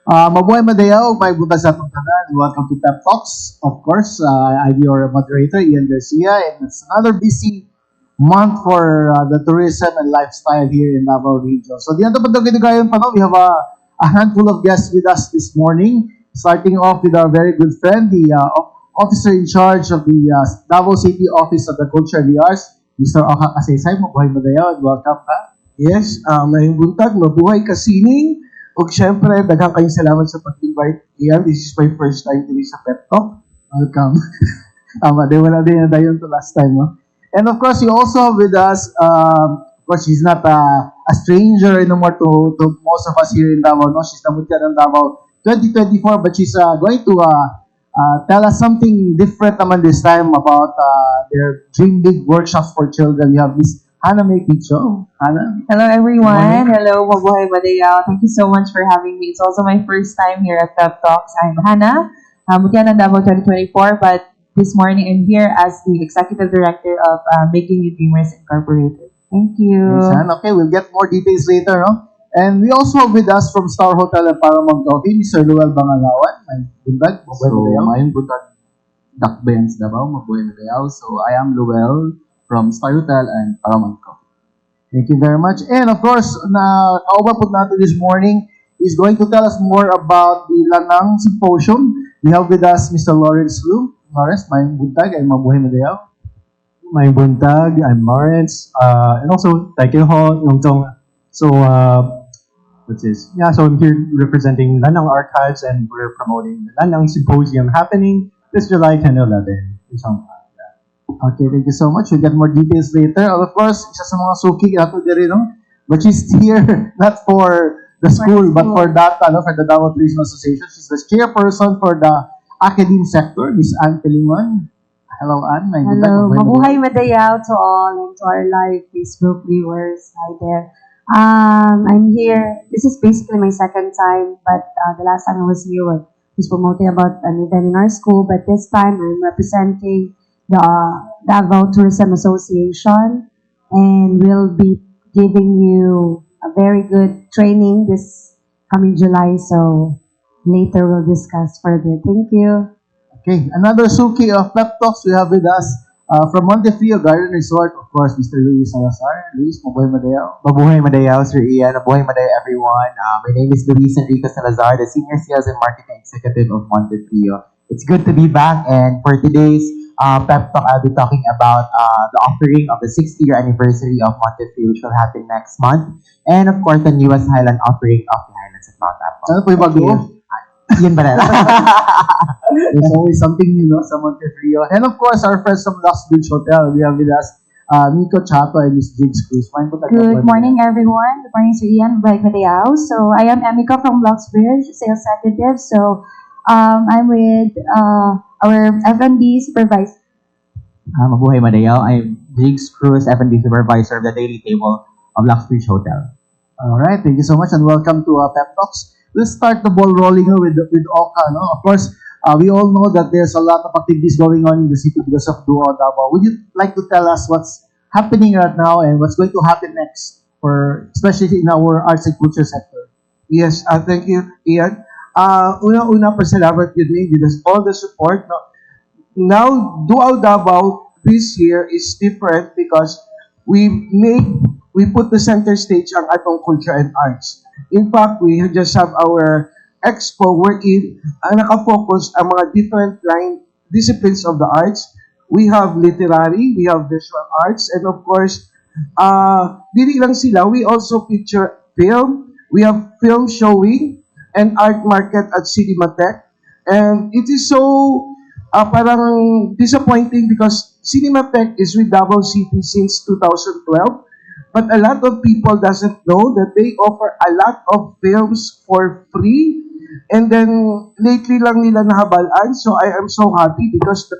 Mabuhay Madayaw, may butas sa itong tanan. Welcome to Pep Talks. Of course, I'm your moderator, Ray Garcia, and it's another busy month for the tourism and lifestyle here in Davao region. So, di natin pagdagigayon pa, no? We have a handful of guests with us this morning, starting off with our very good friend, the officer in charge of the Davao City Office of the Culture and the Arts, Mr. CASAYSAY. Mabuhay Madayaw, and welcome ka. Yes, may buntag, mabuhay kasining. O syempre, daghang kayong salamat sa pag-invite. Iyan, this is my first time to be sa Pep Talk. Welcome. Tama, di wala din na dayon to last time, no? And of course, you also have with us, of course, she's not a stranger anymore to most of us here in Davao, no? She's the Mutya ng Davao 2024, but she's going to tell us something different naman this time about their Dream Big workshops for children. We have Miss HANNA PICCIO. HANNA? Hello everyone. Hello, mabuhay Dabaw. Thank you so much for having me. It's also my first time here at Pep Talks. I'm HANNA, Mutya ng Davao 2024, but this morning I'm here as the Executive Director of Making You Dreamers Incorporated. Thank you. Yes, HANNA. Okay, we'll get more details later, no? And we also have with us from Star Hotel and Paramount Coffee, Mr. Luel Bangalawan. My bundag, mabuhay Madayaw. May butag Dakbayans Dabaw, mabuhay Madayaw. So I am Luel from Star Hotel and Paramount Coffee. Thank you very much. And of course, na kauban po natin this morning is going to tell us more about the Lannang Symposium. We have with us Mr. Laurence Lu. Laurence, may buntag ay mabuhay Madayaw. May buntag, I'm Lawrence. And also, thank you ho, So, what's this? Yeah, so I'm here representing Lannang Archives and we're promoting the Lannang Symposium happening this July 10 to 11 in Shanghai. Okay, thank you so much. We'll get more details later. Of course, isa sa mga suki ato diri, no? But she's here not for the school, but for that, for the Davao Tourism Association. She's the chairperson for the Academe sector, Miss Anne Pelingon. Hello, Anne. Hello. Mabuhay Madayaw to all and to our live Facebook viewers. Hi there. I'm here. This is basically my second time, but the last time I was here was promoting about an event in our school, but this time I'm representing the Davao Tourism Association, and we'll be giving you a very good training this coming July, so later we'll discuss further. Thank you. Okay, another suki of Pep Talks we have with us from Montefrio Garden Resort, of course, Mr. Luis Salazar. Luis, mabuhay Madayaw. Mabuhay Madayaw, Sir Ian. Mabuhay Madayaw, everyone. My name is Luis Enrico Salazar, the Senior Sales and Marketing Executive of Montefrio. It's good to be back, and for today's Pep Talk, I'll be talking about the offering of the 60th anniversary of Montefrio, which will happen next month, and of course, the newest Highland offering of the Highlands of Mount Apo. Ano po yung bago? Yun ba na? There's always something new, no, sa Montefrio. And of course, our friends from Lux Beach Hotel, we have with us Nico Chato and Miss Jigs Cruz. Good morning, everyone. Good morning, Sir Ian. Mabuhay Madayaw. So, I am Emiko from Lux Beach, Sales Executive. So, I'm with our F&B supervisor. Mabuhay Madayaw. I'm Jigs Cruz, F&B Supervisor of the Daily Table of Lux Beach Hotel. Alright, thank you so much and welcome to Pep Talks. We'll start the ball rolling with Oka. No? Of course, we all know that there's a lot of activities going on in the city because of Duo Dabaw. Would you like to tell us what's happening right now and what's going to happen next, for especially in our arts and culture sector? Yes, thank you, Ian. Una-una pasalamat yun with us all the support. No? Now, Duo Dabaw this year is different because we put the center stage ang atong culture and arts. In fact, we just have our expo wherein nakafocus ang mga different disciplines of the arts. We have literary, we have visual arts, and of course, dili lang sila, we also feature film. We have film showing and art market at Cinematheque. And it is so parang disappointing because Cinematheque is with Davao City since 2012. But a lot of people doesn't know that they offer a lot of films for free. And then, lately lang nila nahabalaan. So, I am so happy because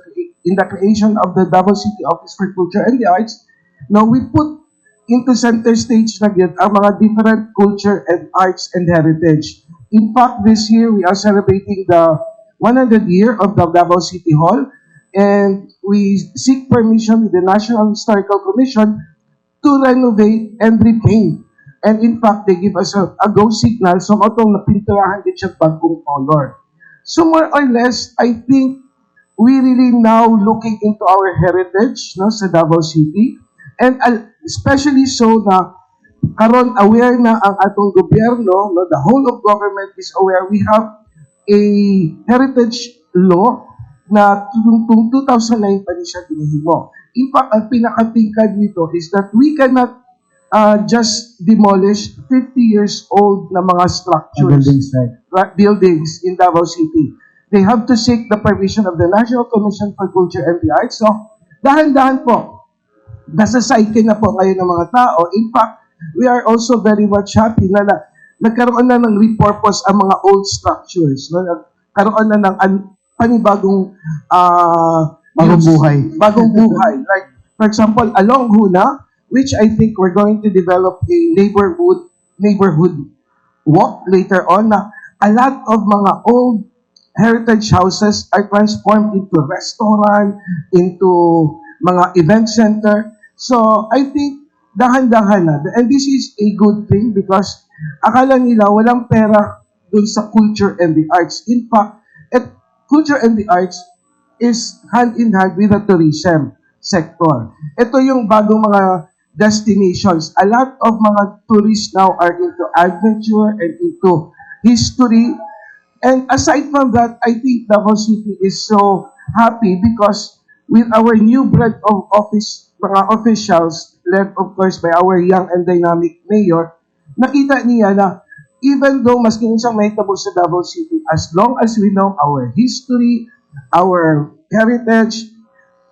in the creation of the Davao City Office for Culture and the Arts, now we put into center stage na yun ang mga different culture and arts and heritage. In fact, this year, we are celebrating the 100th year of the Davao City Hall. And we seek permission with the National Historical Commission to renovate and repaint. And in fact, they give us a go signal. So, atong napinturahan din siya bagong color. So, more or less, I think we really now looking into our heritage, no, sa Davao City. And especially so na karon aware na ang atong gobyerno, no, the whole of government is aware. We have a heritage law na tung 2009 pa ni siya ginihimo. In fact, ang pinakatingkad nito is that we cannot just demolish 50 years old na mga structures, buildings in Davao City. They have to seek the permission of the National Commission for Culture and the Arts. So, dahan-dahan po, nasa cycle na po kayo ng mga tao. In fact, we are also very much happy na nagkaroon na ng repurpose ang mga old structures. No? Nagkaroon na ng panibagong bagong buhay. Like, for example, along Huna, which I think we're going to develop a neighborhood walk later on, na a lot of mga old heritage houses are transformed into restaurant, into mga event center. So, I think, dahan-dahan na. And this is a good thing because akala nila walang pera dun sa culture and the arts. In fact, culture and the arts is hand in hand with the tourism sector. Ito yung bagong mga destinations. A lot of mga tourists now are into adventure and into history. And aside from that, I think Davao City is so happy because with our new breed of mga officials, led of course by our young and dynamic mayor, nakita niya na even though maski isang may tabo sa Davao City, as long as we know our history, our heritage,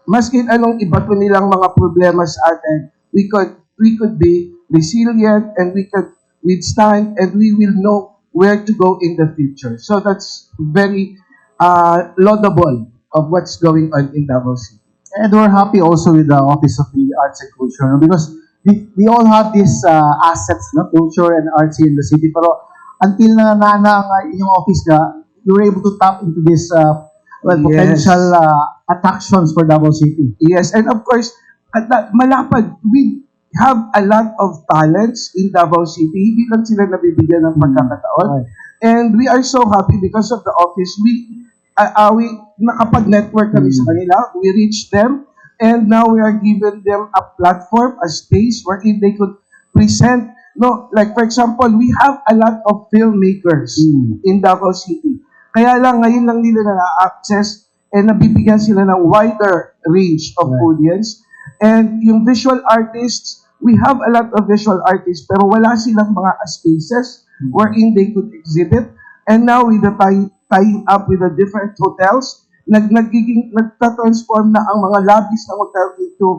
maski anong iba to nilang mga problema sa atin, we could be resilient and we could withstand and we will know where to go in the future. So that's very laudable of what's going on in Davao City. And we're happy also with the Office of the Arts and Culture, no? Because we all have these assets, no? Culture and arts here in the city. Pero until na ang inyong office you were able to tap into this potential attractions for Davao City. Yes, and of course, malapad, we have a lot of talents in Davao City. Hindi lang sila nabibigyan ng pagkakataon. Right. And we are so happy because of the office. We nakapag-network kami sa kanila. We reached them. And now we are giving them a platform, a space wherein they could present. No, like for example, we have a lot of filmmakers in Davao City. Kaya lang, ngayon lang nila na-access and nabibigyan sila ng wider range of audience. And yung visual artists, we have a lot of visual artists pero wala silang mga spaces wherein they could exhibit. And now with the tying up with the different hotels, nagtatransform na ang mga lobbies ng hotel into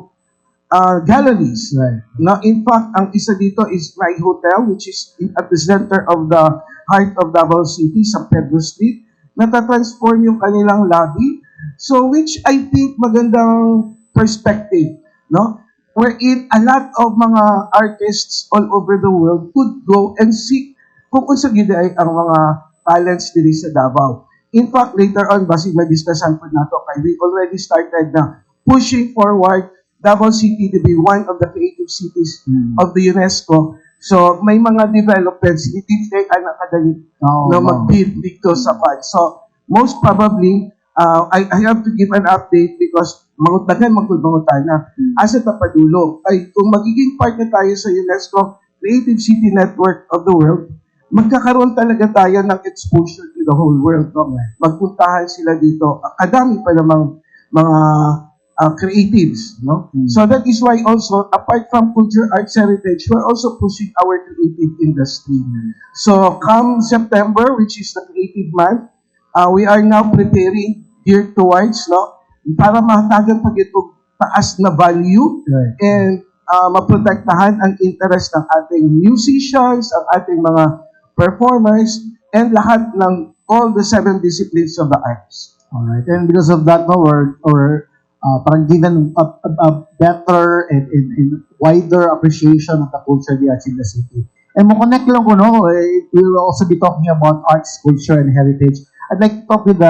galleries. Right. Now, in fact, ang isa dito is Ray Hotel, which is at the center of the heart of Davao City, sa Pedro Street. Natatransform yung kanilang lobby. So, which I think magandang perspective, no? Wherein a lot of mga artists all over the world could go and seek kung unsa gid ay ang mga talents diri sa Davao. In fact, later on, basig madiskusyon po nato kay we already started na pushing forward Davao City to be one of the creative cities of the UNESCO. So, may mga developments, hindi tayo nakadali na mag-build dito sa PAD. So, most probably, I have to give an update because mangutagan magkulbangutan na asa tapadulo. Ay, kung magiging part na tayo sa UNESCO Creative City Network of the World, magkakaroon talaga tayo ng exposure to the whole world. No? Magpuntahan sila dito. Kadami pa namang mga creatives. No? So that is why also, apart from culture, arts, heritage, we're also pushing our creative industry. So come September, which is the Creative Month, we are now preparing geared towards, no, para mahatagan pag ito taas na value and maprotektahan ang interest ng ating musicians, ang ating mga performers, and lahat ng all the 7 disciplines of the arts. Alright, and because of that, no, we're parang given a better and wider appreciation of the culture of the arts in the city. And mo-connect lang ko, no, we will also be talking about arts, culture, and heritage. I'd like to talk with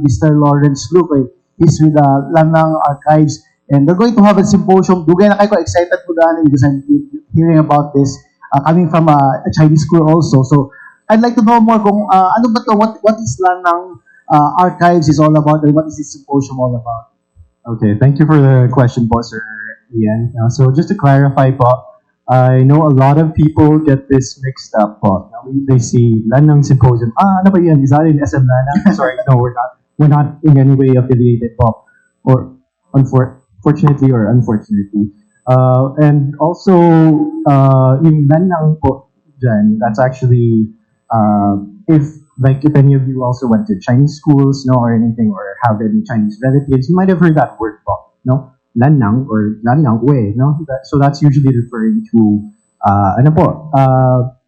Mr. Laurence Luke. He's with the Lannang Archives, and they're going to have a symposium. Dugay na kayo ko excited po daan because I'm hearing about this. coming from a Chinese school also. So I'd like to know more kung ano ba to, what is Lanang Archives is all about, and what is this symposium all about? Okay, thank you for the question po, Sir Ian. So just to clarify po, I know a lot of people get this mixed up po. They see Lanang Symposium. Ano ba yan? Is that in SM Lanang? Sorry, no, we're not. We're not in any way affiliated po. Or fortunately or unfortunately. And also, yung Lanang po dyan, that's actually, if any of you also went to Chinese schools, no, or anything, or have any Chinese relatives, you might have heard that word po, no? Lanang or Lanang way, no? So that's usually referring to, ano po,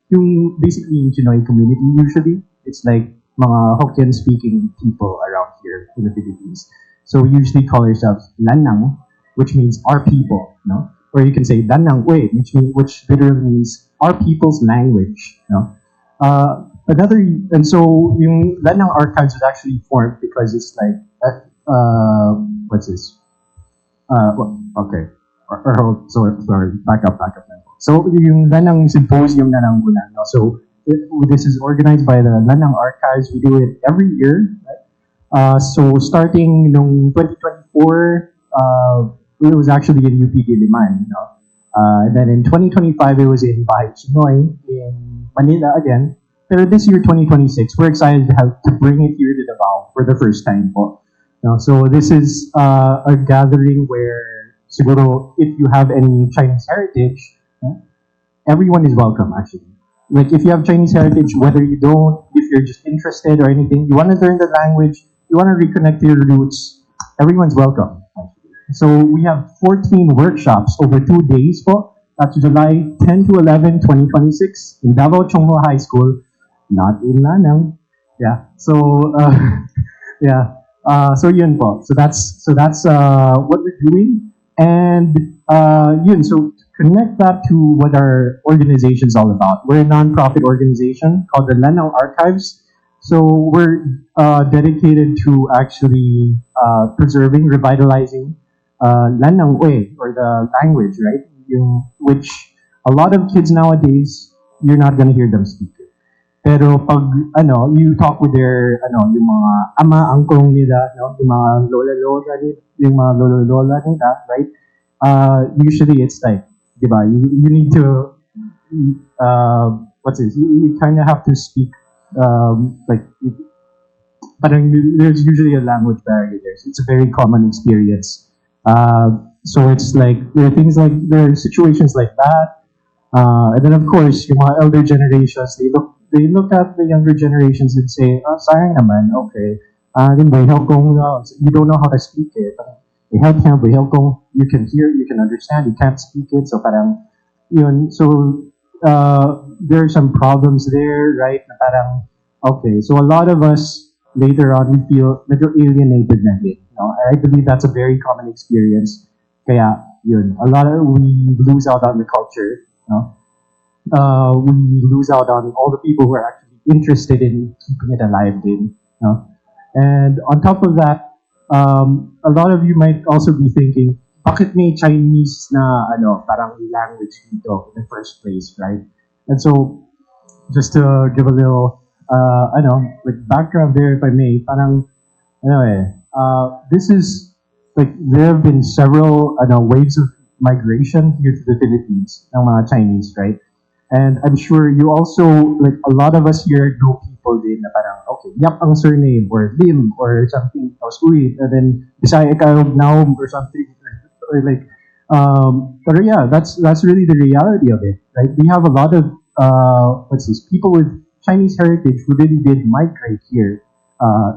yung basically yung Pinoy community usually. It's like mga Hokkien speaking people around here in the Philippines. So we usually call ourselves Lanang, which means our people, no? Or you can say Lanang way, which literally means our people's language, no? And so yung Lanang Archives was actually formed because it's like, what's this? Okay. Sorry, back up. So yung Lanang Symposium na lang muna, no? So this is organized by the Lanang Archives. We do it every year, right? So starting nung 2024, it was actually in UP Diliman, you know? And then in 2025, it was in Bahay Chinoy in Manila again. Pero this year, 2026, we're excited to bring it here to Davao for the first time po. No, so this is a gathering where siguro if you have any Chinese heritage, everyone is welcome actually. Like if you have Chinese heritage, whether you don't, if you're just interested or anything, you want to learn the language, you want to reconnect to your roots, everyone's welcome. Actually. So we have 14 workshops over 2 days po. That's July 10 to 11, 2026 in Davao Chongho High School, not in Lannang. Yeah. So yeah. So yun po. So that's what we're doing, and yun. So connect that to what our organization is all about. We're a non-profit organization called the Lanang Archives. So we're dedicated to actually preserving, revitalizing Lannang way, or the language, right? Which a lot of kids nowadays, you're not gonna hear them speak it. Pero pag you talk with their yung mga ama, uncle nila, no, yung mga lola nila, right? Usually it's like, diba, you need to what's this? You kind of have to speak like, parang there's usually a language barrier there. So it's a very common experience. So it's like there are situations like that. And then of course, yung mga elder generations, they look at the younger generations and say, sayang naman, okay. Then help kung you don't know how to speak it. Help kung you can hear, you can understand, you can't speak it. So parang yun. So there are some problems there, right? Na parang okay. So a lot of us later on we feel medyo alienated na din. I believe that's a very common experience. Kaya yun, we lose out on the culture. We lose out on all the people who are actually interested in keeping it alive din. And on top of that, a lot of you might also be thinking, bakit may Chinese na parang language dito in the first place, right? And so, just to give a little, like background there, if I may, parang, this is, like, there have been several, waves of migration here to the Philippines ng mga Chinese, right? And I'm sure you also, like, a lot of us here know people din na parang, okay, Yap ang surname, or Lim, or something, or Uy, and then Bisaya ka Naum, or something, or like, but yeah, that's really the reality of it, right? We have a lot of, people with Chinese heritage who really did migrate here,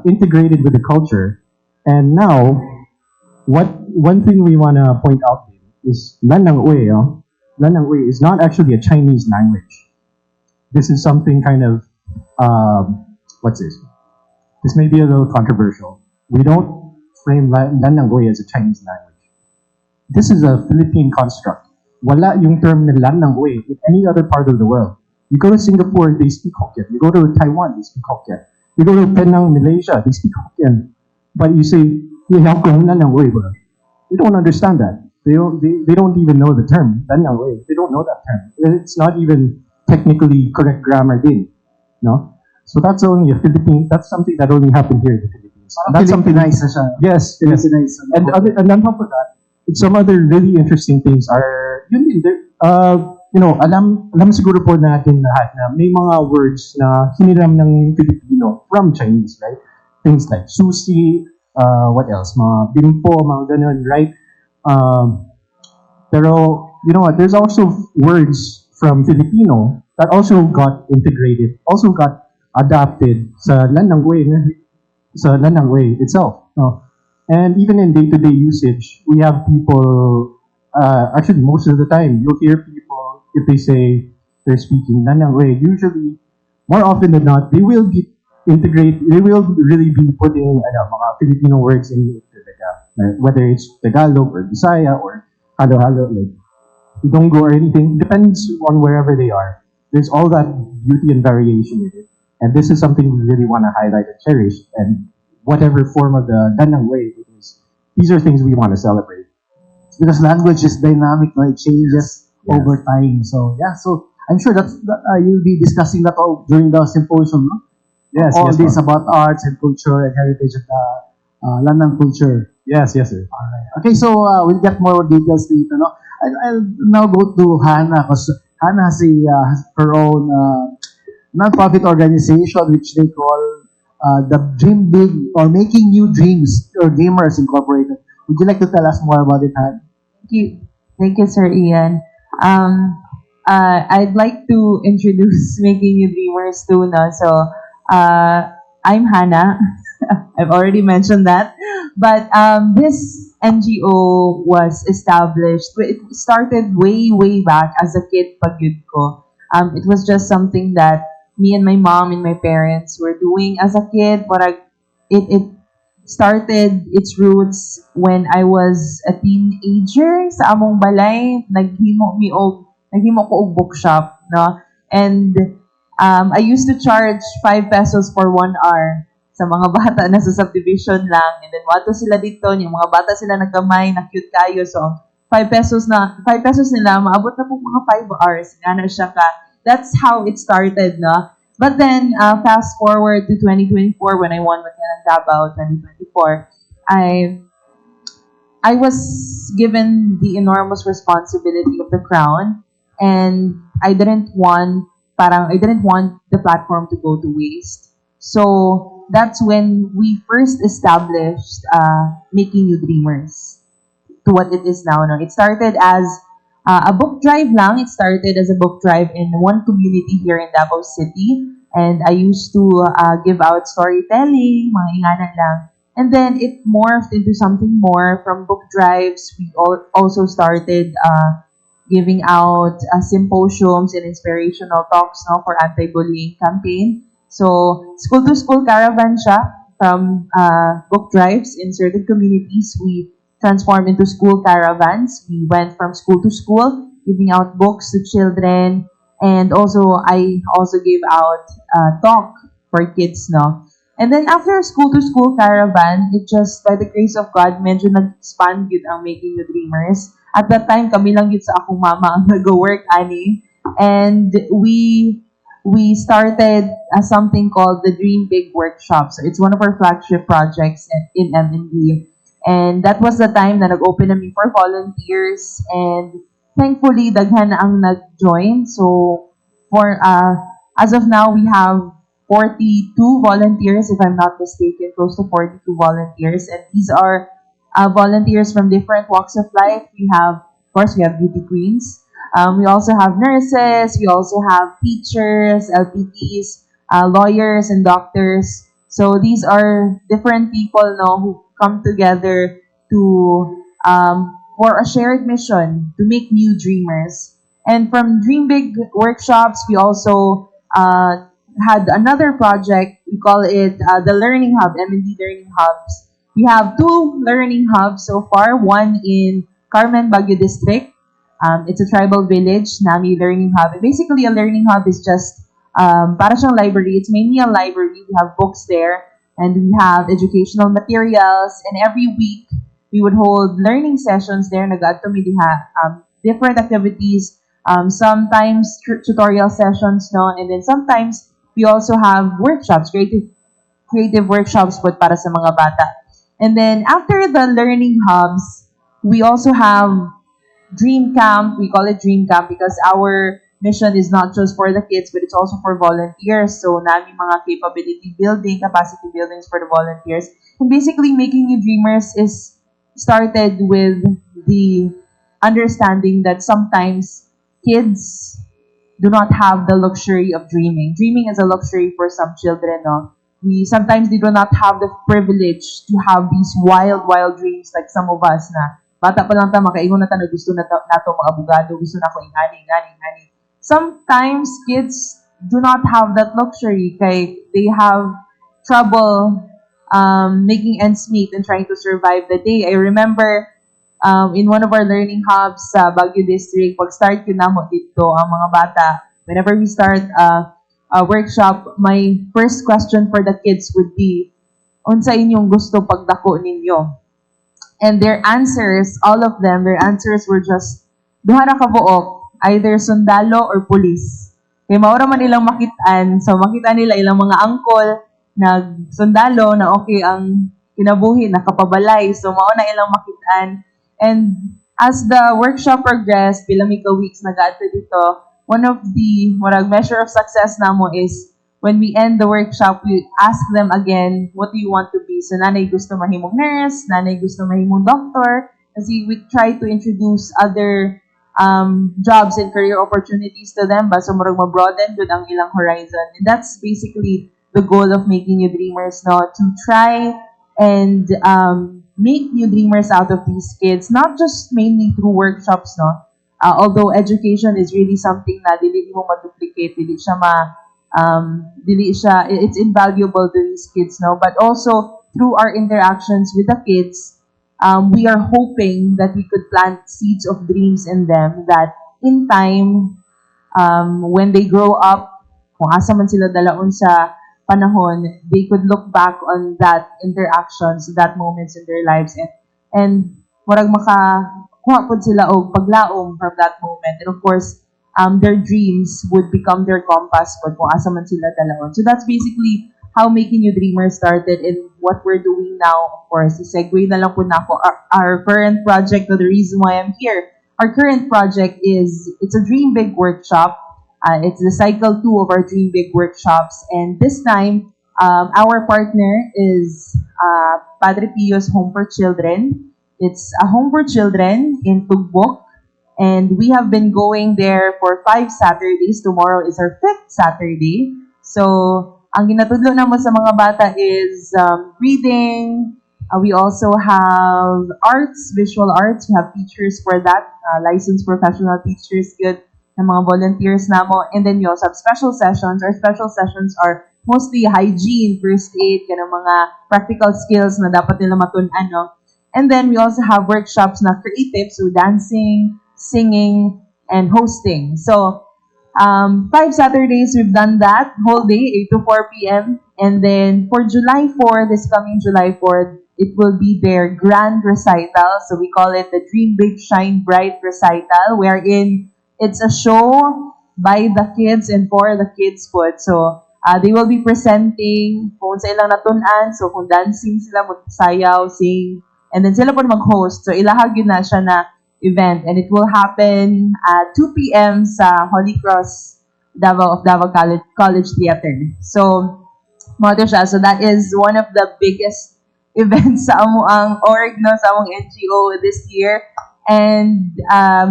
integrated with the culture, and now, one thing we want to point out is Lannang Ui is not actually a Chinese language. This is something kind of, This may be a little controversial. We don't frame Lannang Ui as a Chinese language. This is a Philippine construct. Wala yung term na Lannang Ui in any other part of the world. You go to Singapore, they speak Hokkien. You go to Taiwan, they speak Hokkien. You go to Penang, Malaysia, they speak Hokkien. But you say, you don't understand that. they don't even know the term. Lanang way. They don't know that term. It's not even technically correct grammar din. No? So that's only a Philippine, that's something that only happened here in the Philippines. Parang That's something, Philippinize na siya. yes, yes. Philippinize na. And on top of that, some other really interesting things are, yun din, alam siguro po natin lahat na may mga words na hiniram ng Filipino from Chinese, right? Things like sushi, what else? Mga bimpo, mga ganun, right? Pero, you know what, there's also words from Filipino that also got integrated, also got adapted sa Lannang way, sa Lannang way itself. No? And even in day-to-day usage, we have people, actually most of the time, you'll hear people, if they say they're speaking Lannang way, usually, more often than not, they will be they will really be putting mga Filipino words in Tagalog, whether it's Tagalog or Bisaya or halo-halo, like Idongo or anything, depends on wherever they are. There's all that beauty and variation in it. And this is something we really want to highlight and cherish. And whatever form of the Lannang way it is, these are things we want to celebrate. Because language is dynamic, no? It changes Yes. over time. So yeah, so I'm sure that you'll be discussing that all during the symposium, no? Yes, All yes, this ma'am. about arts and culture and heritage of the Lanang culture. Yes, yes, sir. Alright. Okay, so we'll get more details later, no? I'll now go to Hannah because Hannah has her own non-profit organization which they call the Dream Big or Making New Dreams or Gamers Incorporated. Would you like to tell us more about it, Hannah? Thank you, Sir Ian. I'd like to introduce Making You Dreamers too. No? So, I'm Hannah. I've already mentioned that. But this NGO was established. It started way, way back as a kid pag yun ko. It was just something that me and my mom and my parents were doing as a kid. But it started its roots when I was a teenager sa among balay. Naghimo ko og bookshop, no? And I used to charge 5 pesos for 1 hour sa mga bata na sa subdivision lang. And then wato sila dito, yung mga bata sila nagkamay, na cute kayo. So 5 pesos nila, maabot na po mga 5 hours. Nga na siya ka. That's how it started, no? But then, fast forward to 2024 when I won Mutya ng Dabaw 2024, I was given the enormous responsibility of the crown, and I didn't want the platform to go to waste. So that's when we first established Making You Dreamers to what it is now. No? It started as a book drive lang. It started as a book drive in one community here in Davao City. And I used to give out storytelling, mga ingana lang. And then it morphed into something more. From book drives, we also started giving out symposiums and inspirational talks, no, for anti-bullying campaign. So, school-to-school caravan siya. From book drives in certain communities, we transformed into school caravans. We went from school to school, giving out books to children. And also, I also gave out talk for kids, no? And then after school-to-school caravan, it just, by the grace of God, medyo nag-expand yun ang Making You Dreamers. At that time, kami lang yun sa akong mama ang nag-work, ani. And we started something called the Dream Big Workshop. So it's one of our flagship projects in MND. And that was the time na nag-open kami for volunteers. And thankfully, daghan na ang nag-join. So, for as of now, we have 42 volunteers, if I'm not mistaken, close to 42 volunteers. And these are volunteers from different walks of life. Of course, we have beauty queens. We also have nurses. We also have teachers, LPTs, lawyers, and doctors. So these are different people, no, who come together to for a shared mission to make new dreamers. And from Dream Big workshops, we also had another project. We call it the Learning Hub, MND Learning Hubs. We have 2 learning hubs so far. One in Carmen Baguio District. It's a tribal village, Nami Learning Hub. And basically, a learning hub is just para siyang library. It's mainly a library. We have books there, and we have educational materials. And every week, we would hold learning sessions there, nag-adto mi diha, different activities, sometimes tutorial sessions, no, and then sometimes we also have workshops, creative workshops po para sa mga bata. And then after the learning hubs, we also have Dream Camp. We call it Dream Camp because our mission is not just for the kids, but it's also for volunteers. So, nami mga capability building, capacity buildings for the volunteers. And basically, making new dreamers is started with the understanding that sometimes kids do not have the luxury of dreaming. Dreaming is a luxury for some children, no? Sometimes they do not have the privilege to have these wild dreams like some of us na bata pa lang ta, makaingon na ta na gusto nato mga abogado, gusto na ko ingani. Sometimes kids do not have that luxury kay they have trouble making ends meet and trying to survive the day. I remember in one of our learning hubs sa Baguio District, pag-start yun namo dito, ang mga bata, whenever we start a workshop, my first question for the kids would be, unsa inyong gusto pagdako ninyo? And their answers, all of them, their answers were just, duha na kabuok, either sundalo or police. Kaya maura man ilang makitaan, so makita nila ilang mga angkol, sundalo na okay ang kinabuhi, nakapabalay, so mauna ilang makitaan. And as the workshop progressed, bilang mika weeks nag-ato dito, one of the measure of success namo is when we end the workshop, we ask them again, what do you want to be? So nanay gusto mahimong nurse, nanay gusto mahimong doctor, kasi we try to introduce other jobs and career opportunities to them, ba so murag ma-broaden good ang ilang horizon. And that's basically the goal of making new dreamers, no, to try and make new dreamers out of these kids, not just mainly through workshops, no. Although education is really something na dili mo ma-duplicate, it's invaluable to these kids, no. But also through our interactions with the kids, we are hoping that we could plant seeds of dreams in them that in time, when they grow up, kung asa man sila dalaon sa panahon, they could look back on that interactions, that moments in their lives, and murag makakuha pod sila og paglaom from that moment. And of course, their dreams would become their compass pod kung asa man sila dalaon. So that's basically how Making You Dreamers started and what we're doing now. Of course, segue na lang po na ako our current project, the reason why I'm here. Our current project it's a Dream Big workshop. It's the cycle 2 of our Dream Big workshops. And this time, our partner is Padre Pio's Home for Children. It's a home for children in Tugbok. And we have been going there for 5 Saturdays. Tomorrow is our 5th Saturday. So, ang ginatudlo naman sa mga bata is reading. We also have arts, visual arts. We have teachers for that, licensed professional teachers, good, ng mga volunteers namo. And then we also have special sessions. Our special sessions are mostly hygiene, first aid, kanang mga practical skills na dapat nila matun-an, no? And then we also have workshops na creative, so dancing, singing, and hosting. So, 5 Saturdays, we've done that whole day, 8 to 4 p.m. And then for July 4, this coming July 4, it will be their grand recital. So we call it the Dream Big Shine Bright Recital, wherein it's a show by the kids and for the kids po. So they will be presenting kung sa ilang natunan. So kung dancing sila, magsayaw, sing, and then sila po mag-host. So ilahag yun na siya na event, and it will happen at 2 p.m. sa Holy Cross Davao of Davao College Theater. So, mother siya. So that is one of the biggest events sa amuang org, no, sa among NGO this year. And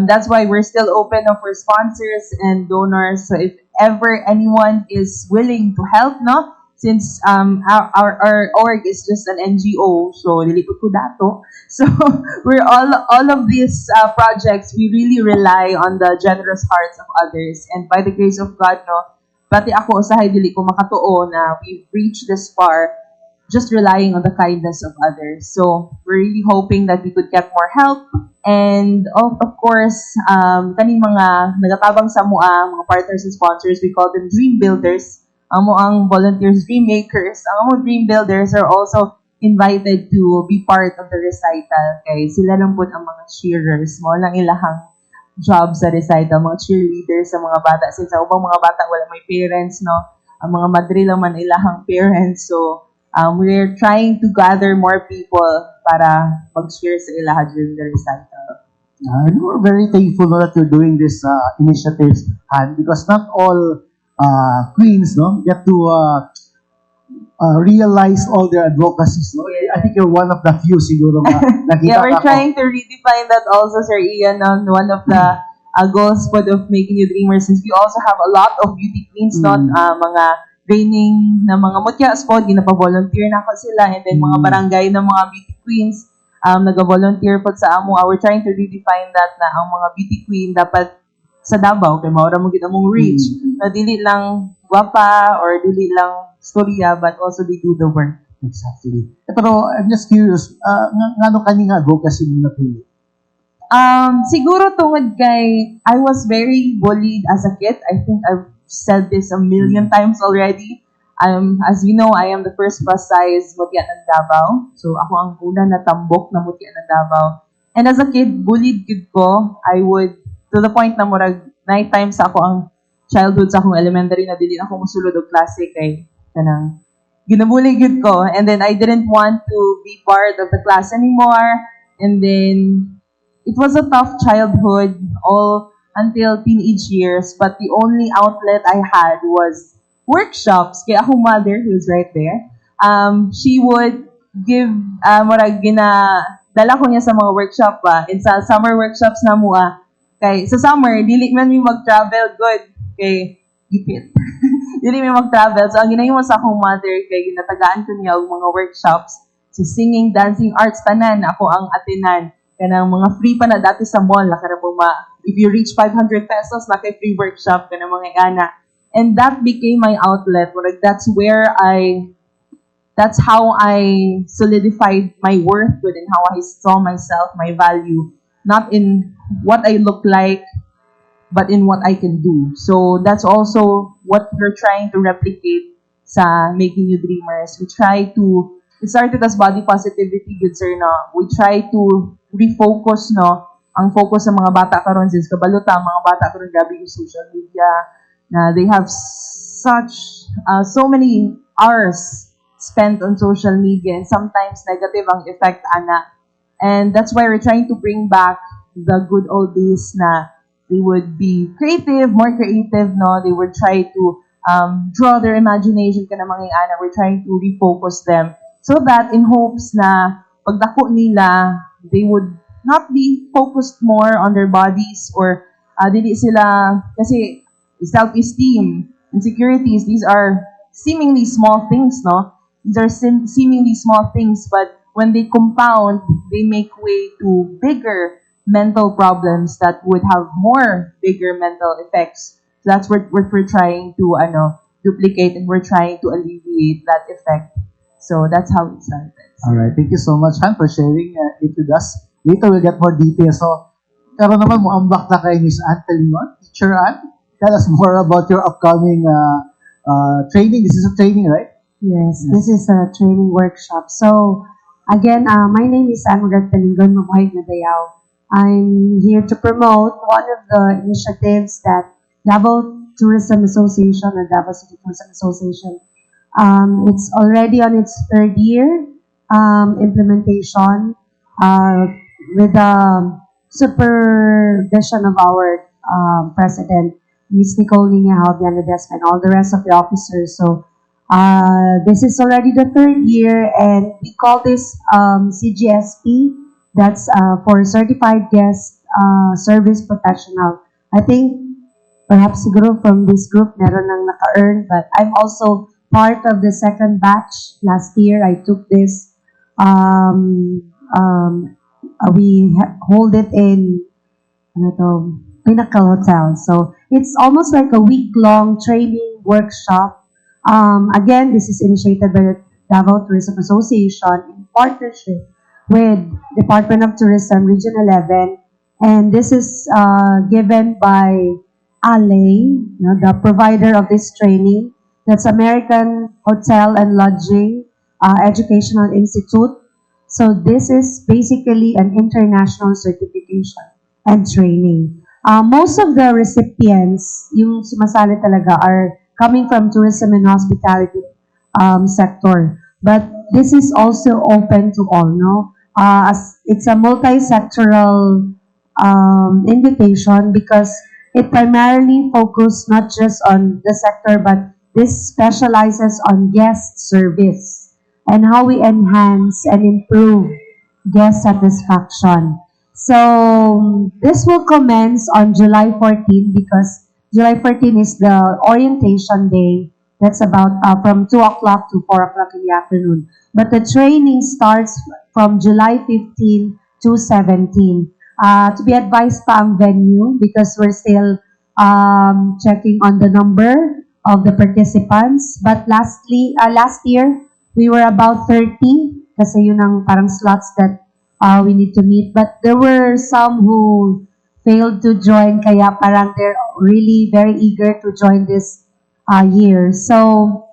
that's why we're still open for sponsors and donors. So if ever anyone is willing to help, no, since our org is just an NGO, so nilipot ko dato. So we're all of these projects, we really rely on the generous hearts of others. And by the grace of God, no, pati ako usahay dili ko makatuo na we've reached this far just relying on the kindness of others. So we're really hoping that we could get more help. And of course, kaning mga nagatabang sa mua, mga partners and sponsors, we call them dream builders. Amo ang volunteers, dream makers. Ang amo dream builders are also invited to be part of the recital kay sila lang po ang mga cheerers mo lang ilahang job sa recital, mga cheerleaders sa mga bata. Since sa ubang mga bata wala may parents, no? Ang mga madre lang man ilahang parents. So, we're trying to gather more people para mag-cheer sa ilaha during the recital. And we're very thankful no, that you're doing this initiatives, Han, because not all queens no, get to realize all their advocacies. No? Yeah. I think you're one of the few siguro nakita Yeah, we're ako. trying to redefine that also, Sir Ian, on one of the goals po of Making You Dreamers, since we also have a lot of beauty queens, not mga training na mga mutyas po, ginapa-volunteer na ko sila, and then mga barangay na mga beauty queens, nag-volunteer po sa amo. We're trying to redefine that na ang mga beauty queen dapat sa Dabaw, kay maura mo kita mong reach, na dili lang gwapa or dili lang storya, but also they do the work. Exactly. Pero I'm just curious, ngano kani nga advocacy mo napili? Siguro tungod kay I was very bullied as a kid. I think I've said this a million times already. As you know, I am the first plus size mutya ng Davao. So ako ang una na tambok na mutya ng Davao. And as a kid, bullied gid ko. I would, to the point na murag night times ako ang childhood sa akong elementary na dili ako musulod og klase kay kanang ginabully gid ko. And then I didn't want to be part of the class anymore. And then it was a tough childhood all until teenage years, but the only outlet I had was workshops. Kaya akong mother, who's right there, she would give, dala ko niya sa mga workshop ba, and sa summer workshops na mo kay sa summer, dili man mi mag-travel good, kay gipit. Dili mi mag-travel. So, ang ginayon sa akong mother, kay ginatagaan ko niya og mga workshops, so singing, dancing, arts, tanan, ako ang atinan. Kanang mga free pa na dati sa mall, if you reach 500 pesos, naka free workshop, kanang mga ana. And that became my outlet. That's how I solidified my worthhood and how I saw myself, my value, not in what I look like, but in what I can do. So that's also what we're trying to replicate sa Making You Dreamers. It started as body positivity, good sir, no? We try to refocus, no? Ang focus sa mga bata karon since kabaluta, mga bata karon grabe yung social media, na they have so many hours spent on social media, and sometimes negative ang effect, ana. And that's why we're trying to bring back the good old days na they would be creative, more creative, no? They would try to draw their imagination ka na mga ana. We're trying to refocus them so that in hopes na pagdako nila, they would not be focused more on their bodies or dili sila, kasi self-esteem, insecurities, these are seemingly small things, no? These are seemingly small things, but when they compound, they make way to bigger mental problems that would have more bigger mental effects. So that's what we're trying to duplicate, and we're trying to alleviate that effect. So that's how it started. All right, thank you so much, Han, for sharing it with us. Later we'll get more details. So, pero naman mo ambak na kay Miss Ann Pelingon. Teacher Ann, tell us more about your upcoming training. This is a training, right? Yes, this is a training workshop. So, again, my name is MARGARET Pelingon, Mabuhay Dayaw. I'm here to promote one of the initiatives that Davao Tourism Association or Davao City Tourism Association. It's already on its third year implementation with the supervision of our president, Ms. Nicole Nina Halbianadesk, and all the rest of the officers. So this is already the third year, and we call this CGSP. That's for Certified Guest Service Professional. I think perhaps siguro from this group meron nang naka-earn, but I'm also part of the second batch. Last year, I took this. We hold it in Pinnacle Hotel. So it's almost like a week-long training workshop. Again, this is initiated by the Davao Tourism Association in partnership with Department of Tourism Region 11, and this is given by ALE, the provider of this training. That's American Hotel and Lodging Educational Institute. So this is basically an international certification and training. Most of the recipients, yung sumasali talaga, are coming from tourism and hospitality sector. But this is also open to all, no? As it's a multi-sectoral invitation because it primarily focuses not just on the sector, but this specializes on guest service and how we enhance and improve guest satisfaction. So this will commence on July 14 because July 14 is the orientation day. That's about from 2 o'clock to 4 o'clock in the afternoon. But the training starts from July 15 to 17. To be advised pa ang venue because we're still checking on the number of the participants. But last year, we were about 30 kasi yun ang parang slots that we need to meet. But there were some who failed to join kaya parang they're really very eager to join this year. So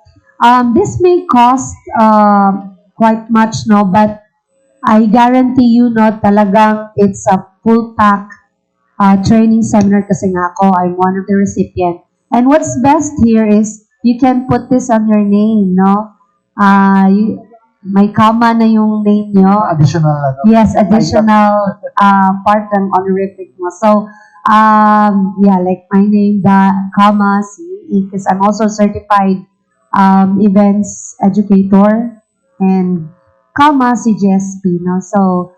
this may cost quite much, no? But I guarantee you, no, talagang it's a full pack training seminar kasi nga ako, I'm one of the recipient. And what's best here is you can put this on your name, no? May comma na yung name nyo. Additional, Yes, additional part ng honorific mo. So, yeah, like my name, the comma, CE, because I'm also certified events educator, and comma, CGSP, no? So,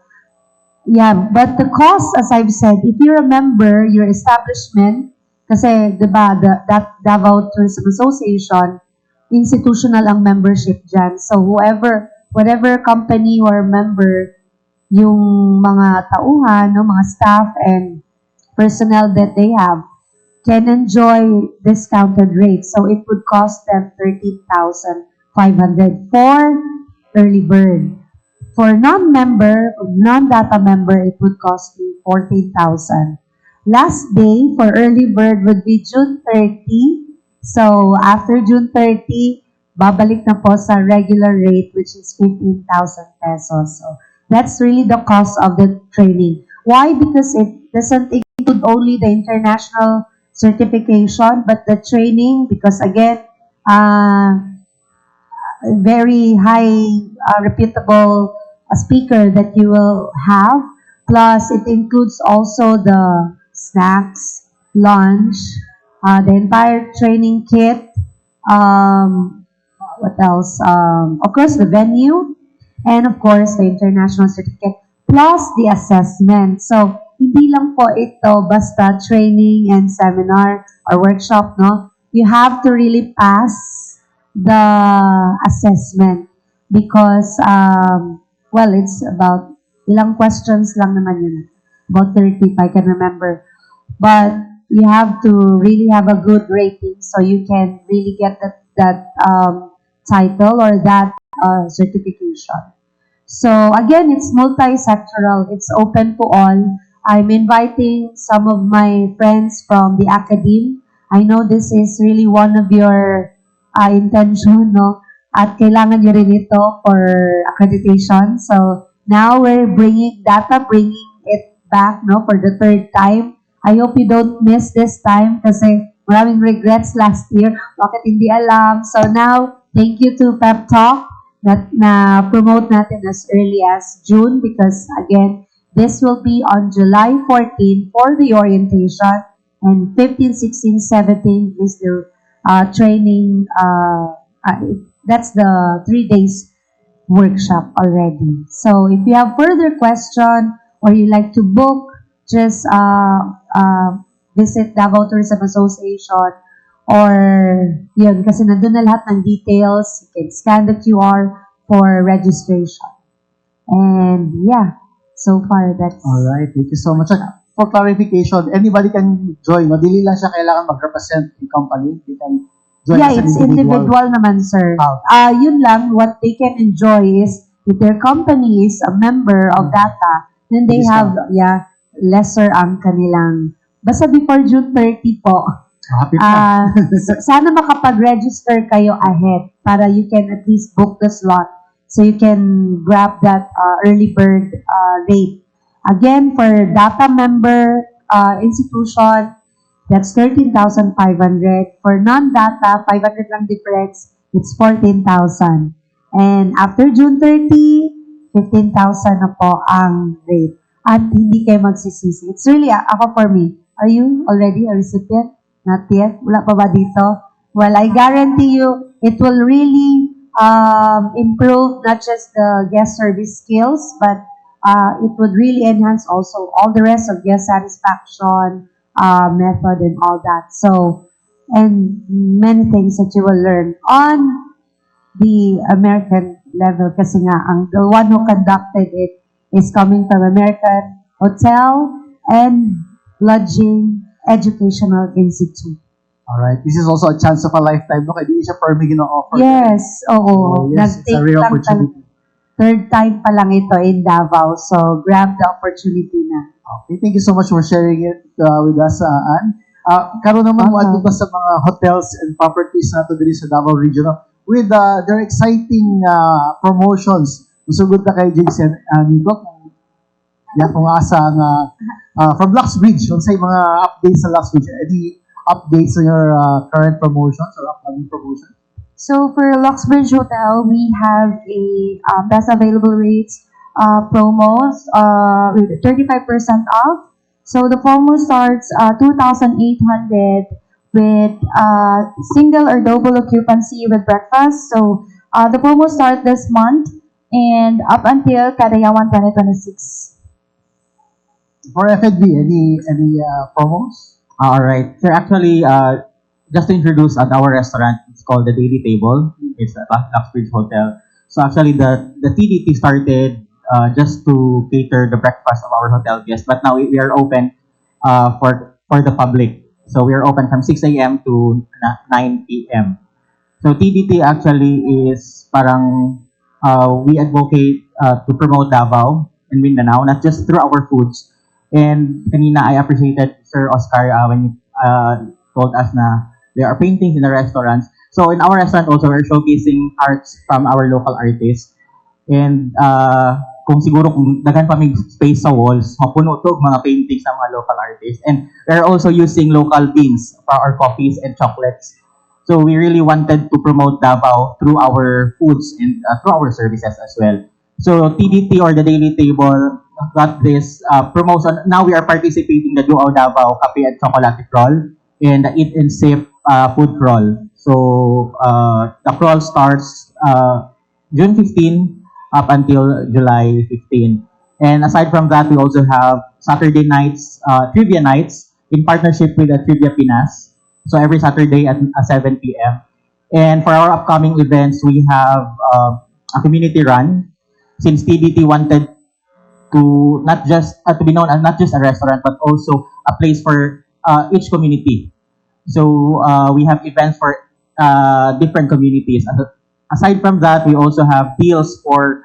yeah, but the cost, as I've said, if you remember your establishment, kasi, di ba, that Davao Tourism Association, institutional ang membership dyan. So, whatever company or member, yung mga tauhan, no, mga staff and personnel that they have, can enjoy discounted rates. So, it would cost them 13,500 for early bird. For non-member, non-data member, it would cost you 14,000. Last day for early bird would be June 30. So, after June 30, babalik na po sa regular rate, which is 15,000 pesos. So, that's really the cost of the training. Why? Because it doesn't include only the international certification, but the training, because again, very high reputable speaker that you will have. Plus, it includes also the snacks, lunch, the entire training kit. What else? Of course, the venue, and of course, the international certificate, plus the assessment. So, hindi lang po ito basta training and seminar or workshop, no? You have to really pass the assessment because, well, it's about ilang questions lang naman yun. About 30 if I can remember. But you have to really have a good rating so you can really get that title or that certification. So again, it's multi-sectoral. It's open to all. I'm inviting some of my friends from the Academe. I know this is really one of your intention, no? At kailangan nyo rin ito for accreditation. So now we're bringing it back, no, for the third time. I hope you don't miss this time kasi maraming regrets last year. Bakit hindi alam? So now, thank you to Pep Talk that na-promote natin as early as June because again, this will be on July 14 for the orientation and 15, 16, 17 is the training. That's the 3 days workshop already. So if you have further question or you like to book, just visit Davao Tourism Association or yun, kasi nandun na lahat ng details. You can scan the QR for registration. And yeah, so far that's... Alright, thank you so much. For clarification, anybody can join. No? Dili lang siya kailangan mag-represent the company. They can join Yeah, as an it's individual naman, sir. Yun lang, what they can enjoy is if their company is a member of DATA, then they have, lesser ang kanilang. Basta before June 30 po, Happy pa. sana makapag-register kayo ahead para you can at least book the slot So you can grab that early bird rate. Again, for data member institution, that's 13,500. For non-data, 500 lang difference, it's 14,000. And after June 30, 15,000 na po ang rate. At hindi kayo magsisisi. It's really, ako for me, are you already a recipient? Not yet? Wala pa ba dito? Well, I guarantee you, it will really improve not just the guest service skills, but it would really enhance also all the rest of guest satisfaction, method, and all that. So, and many things that you will learn on the American level kasi nga, the one who conducted it is coming from American Hotel and Lodging Educational Institute. Alright, this is also a chance of a lifetime, no? Kaya di siya per may gina-offer. Yes, Oh, oo. yes, it's a Nag-take real lang opportunity. third time pa lang ito in Davao. So, grab the opportunity na. Okay, thank you so much for sharing it with us, Ann. Karoon naman mo Welcome. ato sa mga hotels and properties nato diri sa Davao Region, no? With their exciting promotions. Musugod na kay Jason Nico kung asa nga from Luxbridge, kung say mga updates sa Luxbridge, any updates on your current promotions or upcoming promotions? So for Luxbridge Hotel, we have a best available rates promos with 35% off. So the promo starts 2,800 with single or double occupancy with breakfast. So the promo starts this month and up until Kadayawan 2026. For FNB, any promos? All right. So actually, just to introduce at our restaurant, it's called the Daily Table. It's at Luxbridge Hotel. So actually, the TDT started just to cater the breakfast of our hotel guests, but now we are open for the public. So we are open from 6 a.m. to 9 p.m. So TDT actually is parang we advocate to promote Davao and Mindanao, not just through our foods. And kanina I appreciated Sir Oscar when you told us na there are paintings in the restaurants. So in our restaurant also, we're showcasing arts from our local artists. And kung siguro kung daghan pa may space sa walls, mapuno to mga paintings ng mga local artists. And we're also using local beans for our coffees and chocolates. So we really wanted to promote Davao through our foods and through our services as well. So TDT or the Daily Table got this promotion. Now we are participating in the Duo Davao Kape and Chocolate Crawl and the Eat and Sip food crawl. So the crawl starts June 15 up until July 15. And aside from that, we also have Saturday nights, trivia nights in partnership with Trivia Pinas. So every Saturday at 7 p.m. And for our upcoming events, we have a community run. Since TDT wanted to not just to be known as not just a restaurant, but also a place for each community. So we have events for different communities. Aside from that, we also have deals for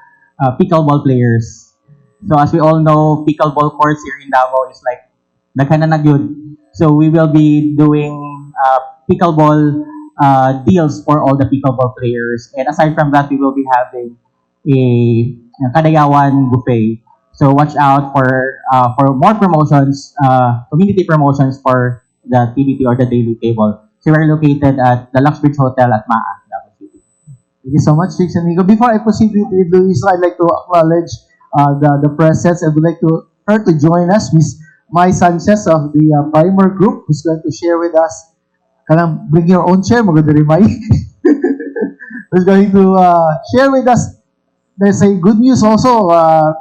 pickleball players. So as we all know, pickleball courts here in Davao is like daghan na gyud. So we will be doing pickleball deals for all the pickleball players. And aside from that, we will be having a Kadayawan buffet. So watch out for more promotions, community promotions for the TDT or the Daily Table. So we're located at the Luxbridge Hotel at Maa, Davao City. Thank you so much, Chicks and Nico. Before I proceed with Luisa, I'd like to acknowledge the presence. I would like her to join us, Miss Mai Sanchez of the Primer Group, who's going to share with us. Bring your own chair, maganda rin, Mai. Who's going to share with us. There's a good news also.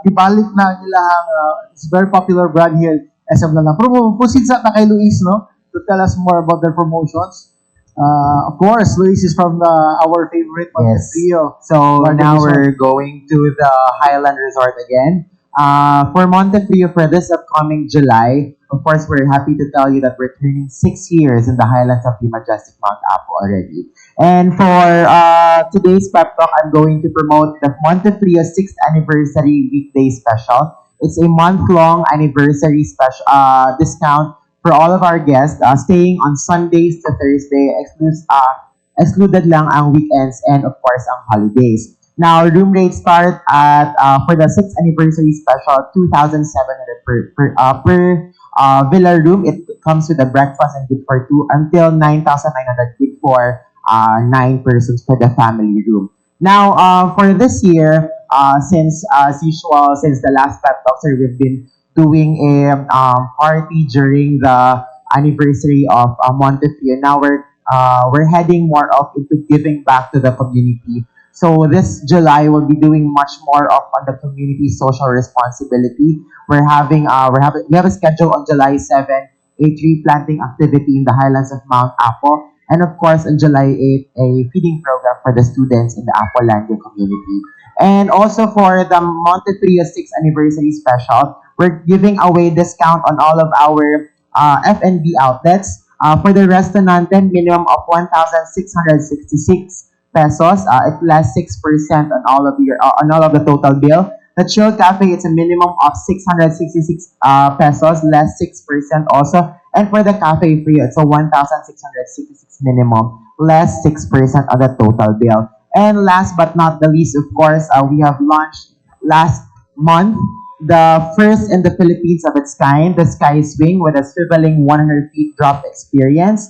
Ibalik na nilang it's a very popular brand here, SM Lanang. Pero proceed sa na kay Luis, no? To tell us more about their promotions. Of course, Luis is from our favorite Montefrio. So Market now Resort. we're going to the Highland Resort again. For Montefrio for this upcoming July, of course, we're happy to tell you that we're turning 6 years in the Highlands of the majestic Mount Apo already. And for today's pep talk, I'm going to promote the Montefrio 6th anniversary weekday special. It's a month-long anniversary special discount for all of our guests staying on Sundays to Thursday, excluded lang ang weekends and of course ang holidays. Now, room rates start at, for the 6th anniversary special, 2,700 per villa room. It comes with a breakfast and good for two, until 9,900 good for 9 persons for the family room. Now, for this year, since as usual, since the last pep talk, sir, we've been doing a party during the anniversary of Montefrio. Now we're heading more of into giving back to the community. So this July we'll be doing much more of on the community social responsibility. We have a schedule on July 7, a tree planting activity in the highlands of Mount Apo, and of course on July 8, a feeding program for the students in the Apolandia community. And also for the Montefrio 6th anniversary special, we're giving away discount on all of our F&B outlets. For the restaurant, minimum of 1,666 pesos. It's less 6% on all of on all of the total bill. The Chill Cafe, it's a minimum of 666 pesos, less 6% also. And for the cafe free, it's a 1,666 minimum, less 6% on the total bill. And last but not the least, of course, we have launched last month the first in the Philippines of its kind, the Sky Swing with a swiveling 100 feet drop experience.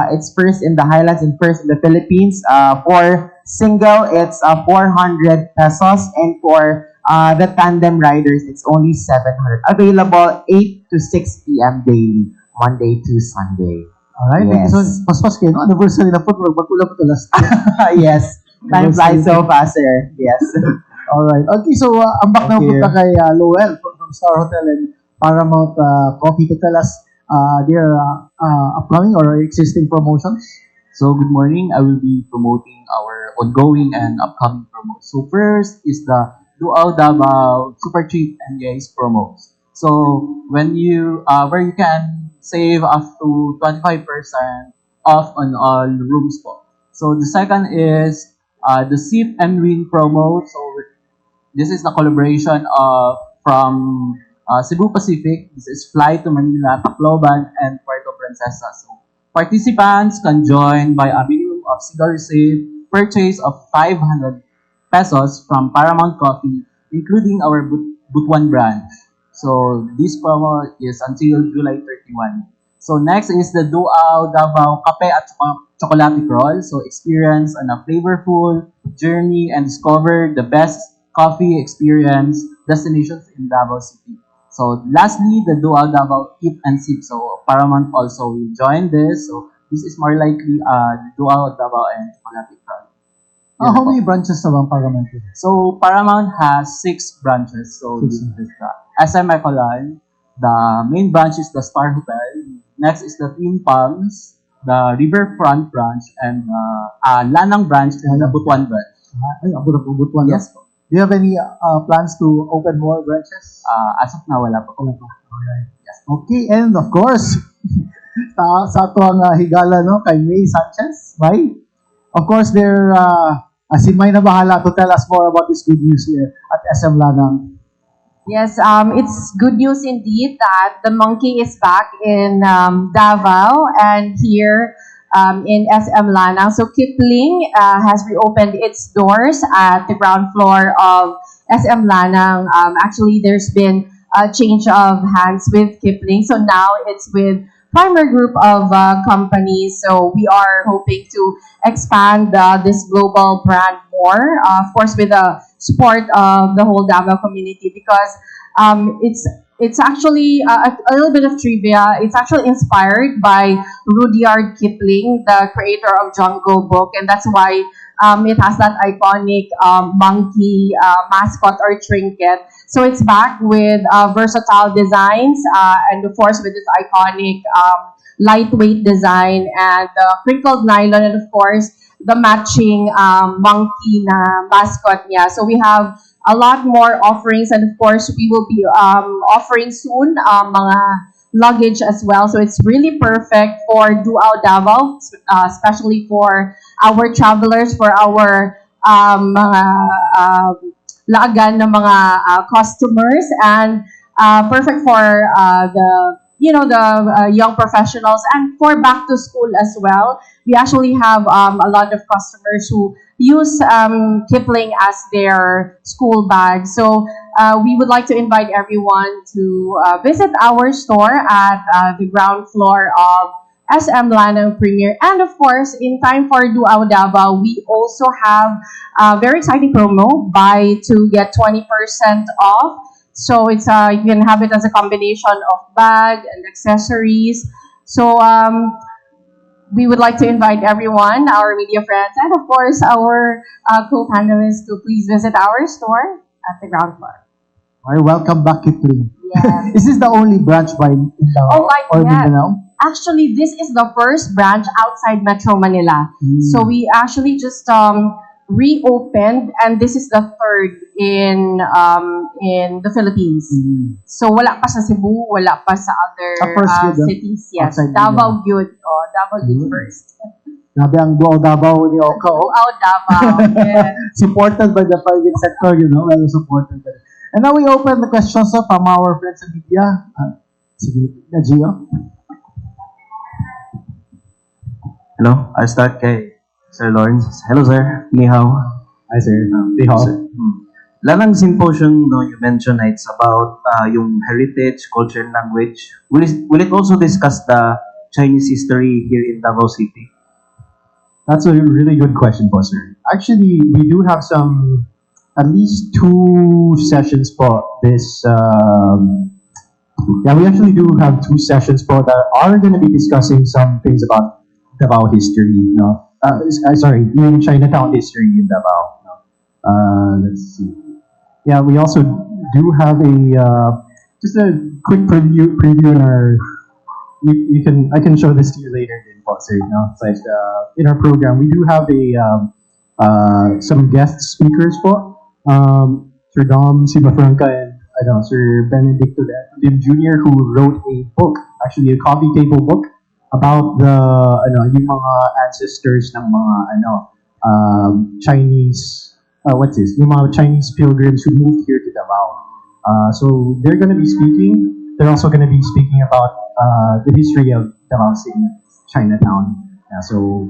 It's first in the Highlands and first in the Philippines. For single, it's 400 pesos, and for the tandem riders, it's only 700. Available 8 to 6 p.m. daily, Monday to Sunday. Alright, thank you so much. Yes. Mas kayo, no? Anniversary na po, magpula po ito last Yes. Time flies so fast, sir. Yes. Alright. Okay, so ang back na Thank you. punta kay Lowell from Star Hotel and Paramount Coffee to tell us their upcoming or existing promotions. So good morning. I will be promoting our ongoing and upcoming promos. So first is the Dual Dabaw Super Treat and Yays promos. So when you where you can save up to 25% off on all rooms po. So the second is the Sip and Win promo. So this is the collaboration of from Cebu Pacific. This is Fly to Manila, Tacloban, and Puerto Princesa. So participants can join by a minimum of single receipt purchase of 500 pesos from Paramount Coffee, including our Butuan branch. So this promo is until July 31. So next is the Dual Davao Kape at Chocolate Roll. So experience on a flavorful journey and discover the best coffee experience destinations in Davao City. So lastly, the Dual Davao Eat and Sip. So Paramount also will join this. So this is more likely Dual Davao and Chocolate Roll. How many branches na bang Paramount? So Paramount has 6 branches. So this is the SM Ecolan. The main branch is the Star Hotel. Next is the Twin Palms, the Riverfront branch, and Lanang branch and the Butuan branch. Ay, abot na po, Butuan. Yes po. Do you have any plans to open more branches? As of now, wala po. Wala pa. Alright. Yes. Okay, and of course, sa ato ang higala, no, kay May Sanchez, May. Of course, si May na bahala to tell us more about this good news here at SM Lanang. Yes, it's good news indeed that the monkey is back in Davao and here in SM Lanang. So Kipling has reopened its doors at the ground floor of SM Lanang. Actually, there's been a change of hands with Kipling. So now it's with Primer Group of companies. So we are hoping to expand this global brand more, of course, with the support of the whole Davao community, because it's actually a little bit of trivia. It's actually inspired by Rudyard Kipling, the creator of Jungle Book, and that's why it has that iconic monkey mascot or trinket. So it's back with versatile designs and of course with this iconic lightweight design and crinkled nylon, and of course the matching monkey na mascot niya. So we have a lot more offerings, and of course we will be offering soon mga luggage as well. So it's really perfect for Dual Davao, especially for our travelers, for our mga laagan ng mga customers, and perfect for the the young professionals, and for back to school as well. We actually have a lot of customers who use Kipling as their school bag. So we would like to invite everyone to visit our store at the ground floor of SM Lanang Premier. And of course, in time for Duao Davao, we also have a very exciting promo: buy to get 20% off. So it's you can have it as a combination of bag and accessories. So we would like to invite everyone, our media friends, and of course our co-panelists to please visit our store at the ground floor. All right, welcome back, Kipling. Yeah. Is this the only branch in Davao Oh my or yeah. Mindanao? Actually, this is the first branch outside Metro Manila. So we actually just reopened, and this is the third in the Philippines. So wala pa sa Cebu, wala pa sa other First yun, cities. Yes, outside Davao yun. Oh, Davao yun first. Grabe ang Duao Davao ni Oka. Duao Davao. Yeah. Supported by the private sector, well supported. And now we open the questions from our friends in media. Sige, Gio. Hello, I'll start kay Sir Lawrence. Hello, sir. Ni hao. Hi, sir. Ni hao. Lanang Symposium, no, you mentioned it's about yung heritage, culture, and language. Will it also discuss the Chinese history here in Davao City? That's a really good question po, sir. Actually, we do have at least 2 sessions po this, we actually do have 2 sessions po that are going to be discussing some things about Davao history, no? Sorry, yung Chinatown history in Davao. No? Let's see. Yeah, we also do have just a quick preview in our. I can show this to you later, din po, sir. No? It's like in our program we do have some guest speakers po. Sir Dom Sibafranca and Sir Benedicto Lim Jr. who wrote a book, actually a coffee table book, about yung mga ancestors ng mga Chinese yung mga Chinese pilgrims who moved here to Davao. So they're going to be speaking. They're also going to be speaking about the history of Davao City, Chinatown. Yeah, so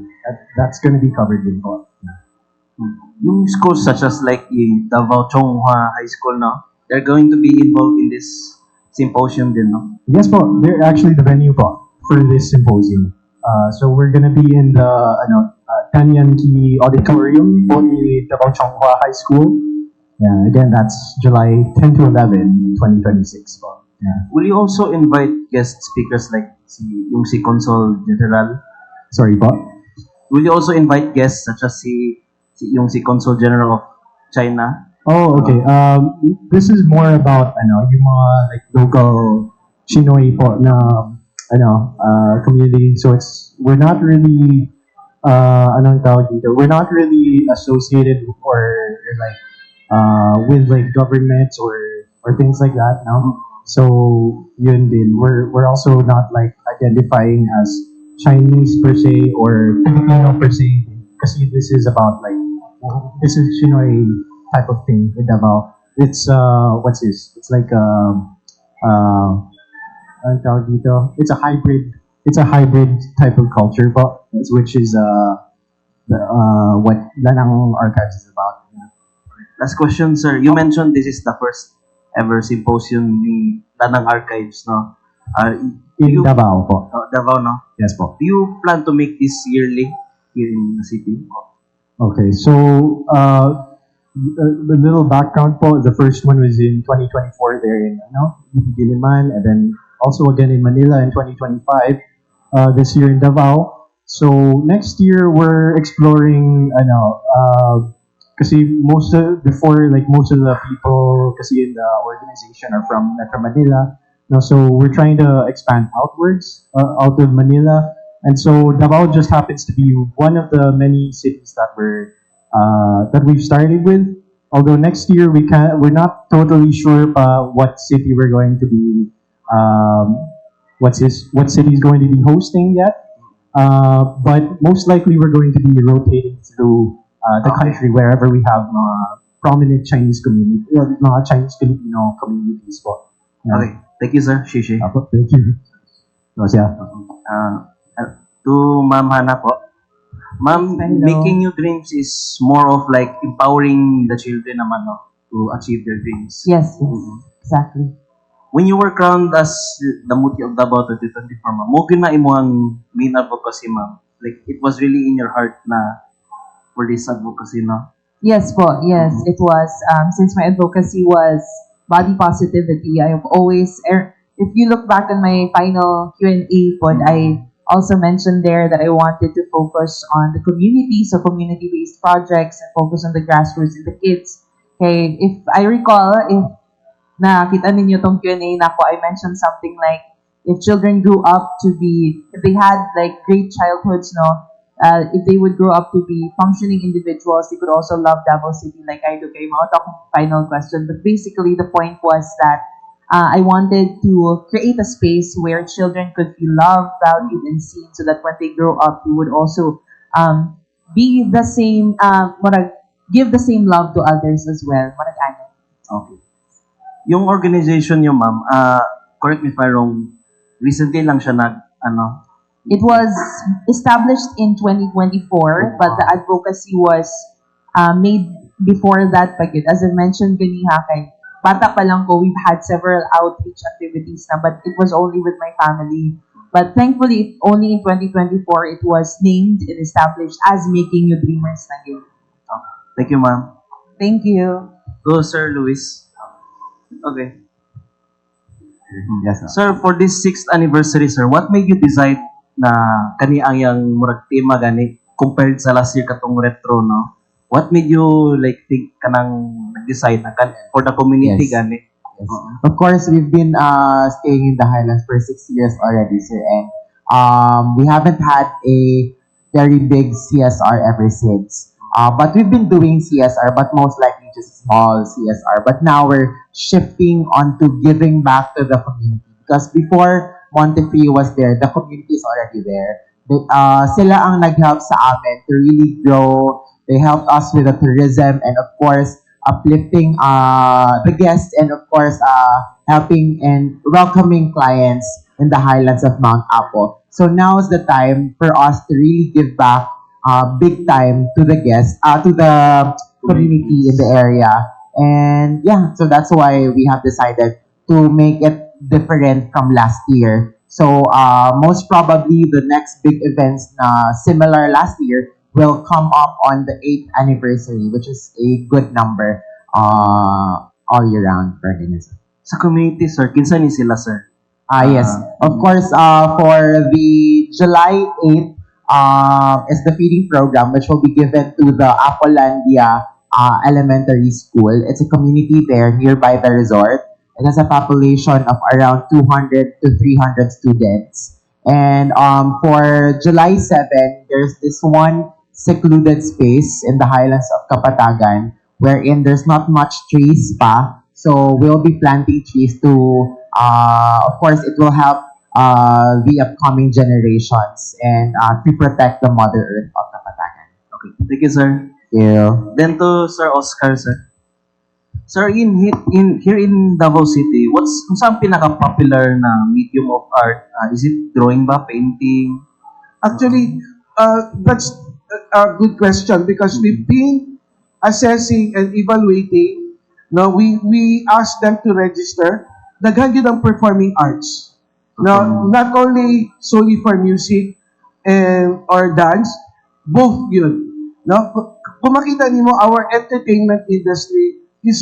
that's going to be covered in po. Yung schools such as like yung Davao Chonghua High School, no? They're going to be involved in this symposium din, no? Yes po, they're actually the venue po for this symposium. So we're gonna be in the Tanyanki Auditorium for the Davao Chonghua High School. Yeah, again, that's July 10 to 11, 2026 po. Yeah. Will you also invite guest speakers like yung Consul General? Sorry po? Will you also invite guests such as yung Consul General of China? Oh, okay. This is more about yung mga like local Chinoy po na community. So we're not really we're not really associated or like with like governments or things like that, no. So yun din, we're also not like identifying as Chinese per se or Filipino per se, kasi this is about like this is Chinoy type of thing with Davao. It's what's this? It's like it's a hybrid. It's a hybrid type of culture, but which is what Lanang Archives is about. Yeah. Last question, sir. You mentioned this is the first ever symposium ni Lanang Archives, no? In Davao po. Davao, no? Yes po. Do you plan to make this yearly here in the city? Okay, so the little background po. The first one was in 2024 there in Diliman, and then also again in Manila in 2025. This year in Davao. So next year we're exploring kasi most of the people kasi in the organization are from Metro Manila. No, so we're trying to expand outwards out of Manila, and so Davao just happens to be one of the many cities that we've started with. Although next year we're not totally sure what city we're going to be what city is going to be hosting yet. But most likely we're going to be rotating through the country wherever we have prominent Chinese community, Chinese Filipino communities. Okay. Thank you, sir. Shishi. Thank you. No, siya. To Ma'am Hannah po. Ma'am, Hello. making new dreams is more of like empowering the children naman, no, to achieve their dreams. Yes, yes, Mhm. exactly. When you were crowned as the Mutya of Davao 2024, ma'am, mo na imo ang main advocacy, ma'am. Like, it was really in your heart na for this advocacy, no? Yes po, yes, it was. Since my advocacy was body positivity, I have always, if you look back on my final Q&A pod, I also mentioned there that I wanted to focus on the community, so community-based projects, and focus on the grassroots and the kids. Okay, if I recall, if nakita ninyo tong Q&A na ako, I mentioned something like, if children grew up to be, if they had like great childhoods, no, if they would grow up to be functioning individuals, they could also love Davao City like I do. Kay mga talking final question, but basically the point was that I wanted to create a space where children could feel loved, valued, and seen, so that when they grow up, they would also be the same, give the same love to others as well. Marag ano. Okay. Yung organization niyo, ma'am, correct me if I'm wrong, recently lang siya It was established in 2024, but the advocacy was made before that pa gyud. As I mentioned kanina kay bata pa lang ko, we've had several outreach activities na, but it was only with my family. But thankfully, only in 2024, it was named and established as Making You Dreamers na gyud. Thank you, ma'am. Thank you. Go, Sir Luis. Okay. Yes, sir. Sir, for this 6th anniversary, sir, what made you decide na kani ang yang murag tema gani compared sa last year katong retro, no? What made you like think kanang nag-decide na for the community Yes. gani? Yes. Of course, we've been staying in the Highlands for 6 years already, sir, and we haven't had a very big CSR ever since. But we've been doing CSR, but most likely just small CSR. But now we're shifting onto giving back to the community, because before Montefrio was there, the community is already there. Sila ang nag-help sa amin to really grow. They helped us with the tourism, and of course, uplifting the guests, and of course, helping and welcoming clients in the highlands of Mount Apo. So now is the time for us to really give back big time to the guests, to the community in the area. And yeah, so that's why we have decided to make it different from last year. So most probably the next big events na similar last year will come up on the 8th anniversary, which is a good number all year round for organization. Sa community, sir, kinsa ni sila, sir? Yes. Of course, for the July 8th is the feeding program, which will be given to the Apolandia Elementary School. It's a community there nearby the resort. It has a population of around 200 to 300 students. And for July 7, there's this one secluded space in the highlands of Kapatagan wherein there's not much trees pa. So we'll be planting trees to, of course, it will help the upcoming generations and to protect the Mother Earth of Kapatagan. Okay. Thank you, sir. Thank you. Then to Sir Oscar, sir. Sir, here in Davao City, kung saan pinaka-popular na medium of art? Is it drawing ba, painting? Actually, that's a good question because we've been assessing and evaluating. No, we asked them to register. Daghan yun ang performing arts. No, not only solely for music and or dance, both yun. No, kung makita niyo our entertainment industry is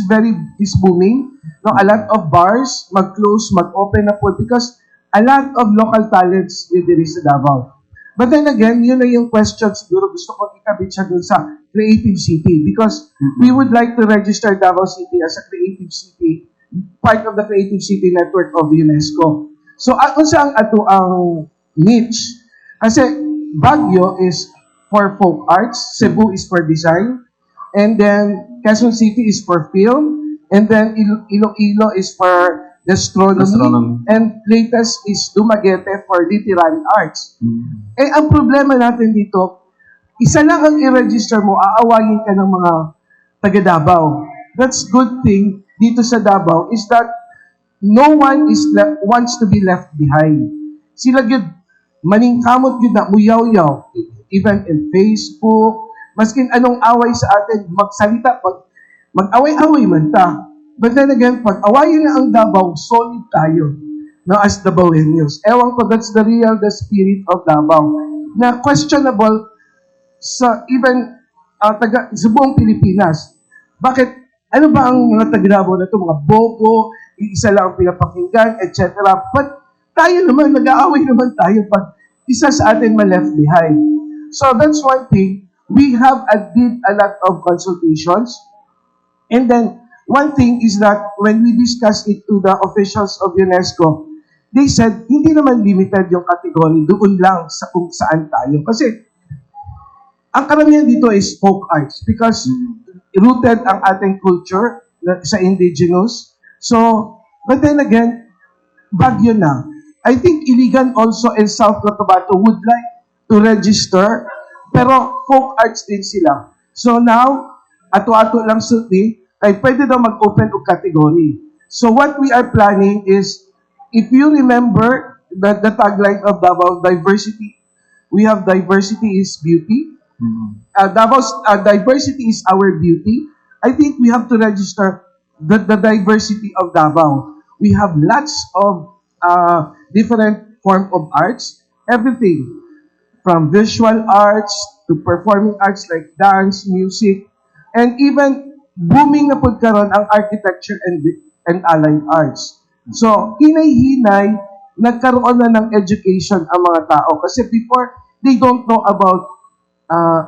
booming. No, a lot of bars mag-close, mag-open na po because a lot of local talents dito sa Davao. But then again, yun na yung question siguro gusto ko ikabit siya dun sa Creative City because we would like to register Davao City as a Creative City, part of the Creative City Network of UNESCO. So, kung saan ato ang niche, kasi Baguio is for folk arts, Cebu is for design, and then Quezon City is for film, and then Iloilo is for gastronomy, and latest is Dumaguete for literary arts. Eh, ang problema natin dito, isa lang ang i-register mo, aawayin ka ng mga taga Dabaw. That's good thing dito sa Davao is that no one wants to be left behind. Sila gyud maningkamot gyud na muyaw-yaw, even in Facebook, maskin anong away sa atin, magsalita, mag-away-away man ta. But then again, pag awayin na ang Dabaw, solid tayo. No, as Dabawenyos. Ewan ko, that's the spirit of Davao. Na questionable sa even sa buong Pilipinas. Bakit? Ano ba ang mga taga-Davao na ito? Mga bobo, isa lang ang pinapakinggan, etc. But tayo naman, nag-aaway naman tayo pag isa sa atin ma-left behind. So that's one thing. We have did a lot of consultations. And then, one thing is that when we discussed it to the officials of UNESCO, they said, hindi naman limited yung category, doon lang sa kung saan tayo. Kasi, ang karamihan dito is folk arts because rooted ang ating culture sa indigenous. So, but then again, Baguio na. I think Iligan also and South Cotabato would like to register, pero folk arts din sila. So now, ato-ato lang sulti, kay pwede daw mag-open og category. So what we are planning is, if you remember the tagline of Davao, diversity, we have diversity is beauty. Davao's diversity is our beauty. I think we have to register the diversity of Davao. We have lots of different form of arts, everything from visual arts to performing arts like dance, music, and even booming na po karon ang architecture and allied arts. So, hinay-hinay, nagkaroon na ng education ang mga tao. Kasi before, they don't know about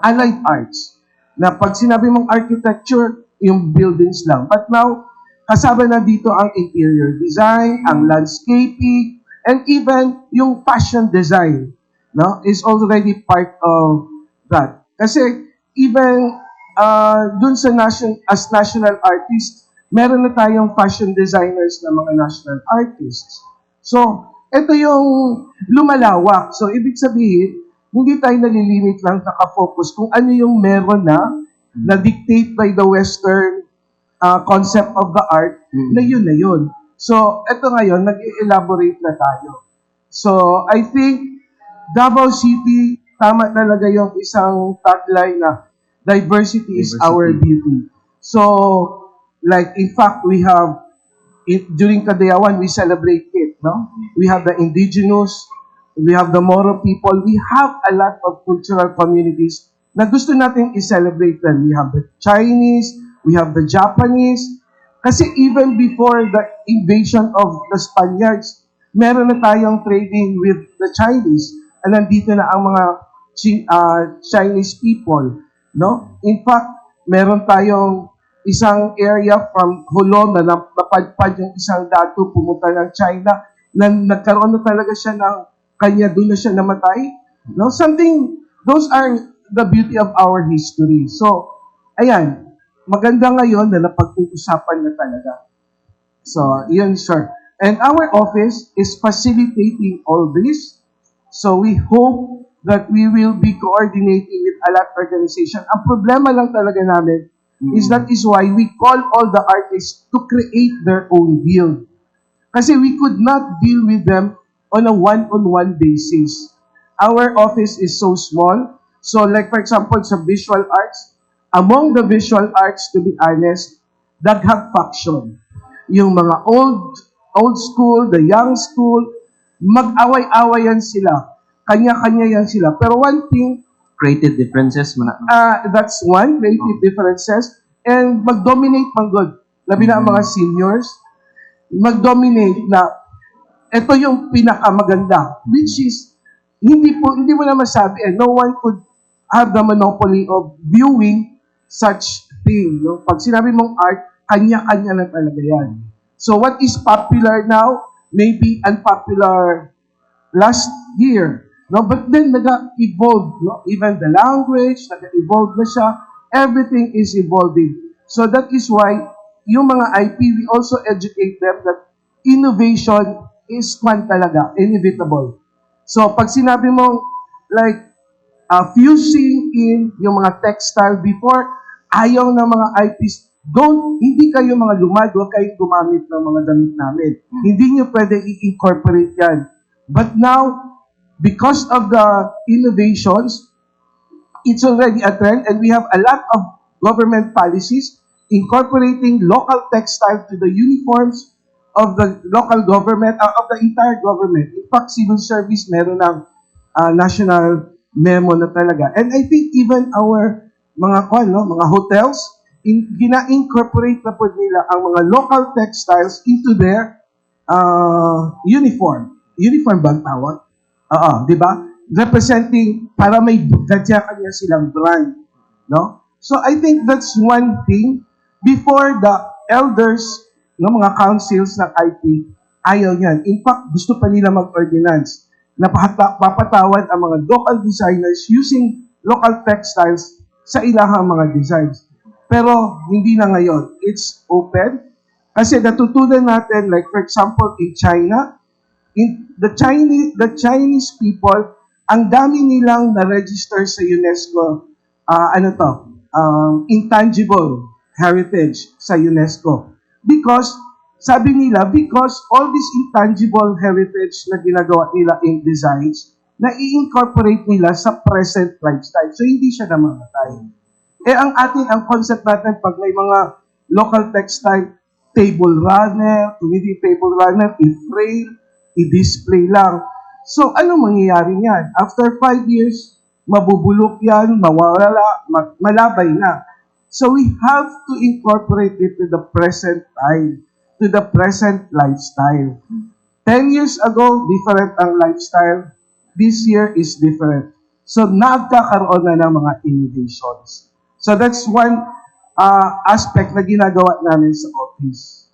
allied arts. Na pag sinabi mong architecture, yung buildings lang. But now, kasama na dito ang interior design, ang landscaping, and even yung fashion design, no, is already part of that. Kasi even dun sa as national artist, meron na tayong fashion designers na mga national artists. So, ito yung lumalawak. So, ibig sabihin, hindi tayo nalilimit lang nakafocus kung ano yung meron na dictate by the Western concept of the art, na yun. So, ito ngayon, nag-elaborate na tayo. So, I think, Davao City, tama talaga yung isang tagline na diversity is our beauty. So, like, in fact, we have, during Kadayawan, we celebrate it, no? We have the indigenous, we have the Moro people, we have a lot of cultural communities na gusto natin i-celebrate them. We have the Chinese, we have the Japanese, kasi even before the invasion of the Spaniards, meron na tayong trading with the Chinese, and nandito na ang mga Chinese people, no? In fact, meron tayong isang area from Hulon na napadpad yung isang dato pumunta ng China, na nagkaroon na talaga siya ng kanya, doon na siya namatay. No? Something, those are the beauty of our history. So, ayan, maganda ngayon na napag-uusapan na talaga. So, yun, sir. And our office is facilitating all this. So, we hope that we will be coordinating with a lot of organization. Ang problema lang talaga namin is that is why we call all the artists to create their own guild. Kasi we could not deal with them on a one-on-one basis. Our office is so small. So like for example, sa visual arts, among the visual arts, to be honest, daghang faction. Yung mga old school, the young school, mag-away-awayan sila. Kanya-kanya yan sila. Pero one thing, Creative differences man. that's one, creative differences, and mag-dominate man good. Labi na ang mga seniors, mag-dominate na ito yung pinakamaganda, which is hindi mo na masabi, and no one could have the monopoly of viewing such thing. No? Pag sinabi mong art, kanya-kanya lang talaga yan. So what is popular now may be unpopular last year. No? But then nag-evolve. No? Even the language, nag-evolve na siya. Everything is evolving. So that is why yung mga IP, we also educate them that innovation is one talaga, inevitable. So, pag sinabi mo, like, fusing in yung mga textile before, ayaw ng mga IPs, hindi kayo mga lumad, huwag kayong gumamit ng mga damit namin. Hindi nyo pwede i-incorporate yan. But now, because of the innovations, it's already a trend, and we have a lot of government policies incorporating local textile to the uniforms of the local government, of the entire government. In fact, civil service meron ng national memo na talaga. And I think even our mga hotels, gina-incorporate na po nila ang mga local textiles into their uniform. Uniform ba ang tawag? Oo, di ba? Representing, para may kanya silang brand. No? So I think that's one thing. Before the elders, no, mga councils ng IT, ayaw yan. In fact, gusto pa nila mag-ordinance na papatawad ang mga local designers using local textiles sa ilahang mga designs. Pero hindi na ngayon. It's open. Kasi natutunan natin, like for example, in China, the Chinese people, ang dami nilang na-register sa UNESCO, intangible heritage sa UNESCO. Because, sabi nila, because all this intangible heritage na ginagawa nila in designs, na i-incorporate nila sa present lifestyle. So, hindi siya namamatay. Ang concept natin, pag may mga local textile, table runner, kung hindi table runner, i-frame, i-display lang. So, ano mangyayari niyan? After 5 years, mabubulok yan, mawawala, malabay na. So, we have to incorporate it to the present time, to the present lifestyle. 10 years ago, different ang lifestyle. This year is different. So, nagkakaroon na ng mga innovations. So, that's one aspect na ginagawa namin sa office.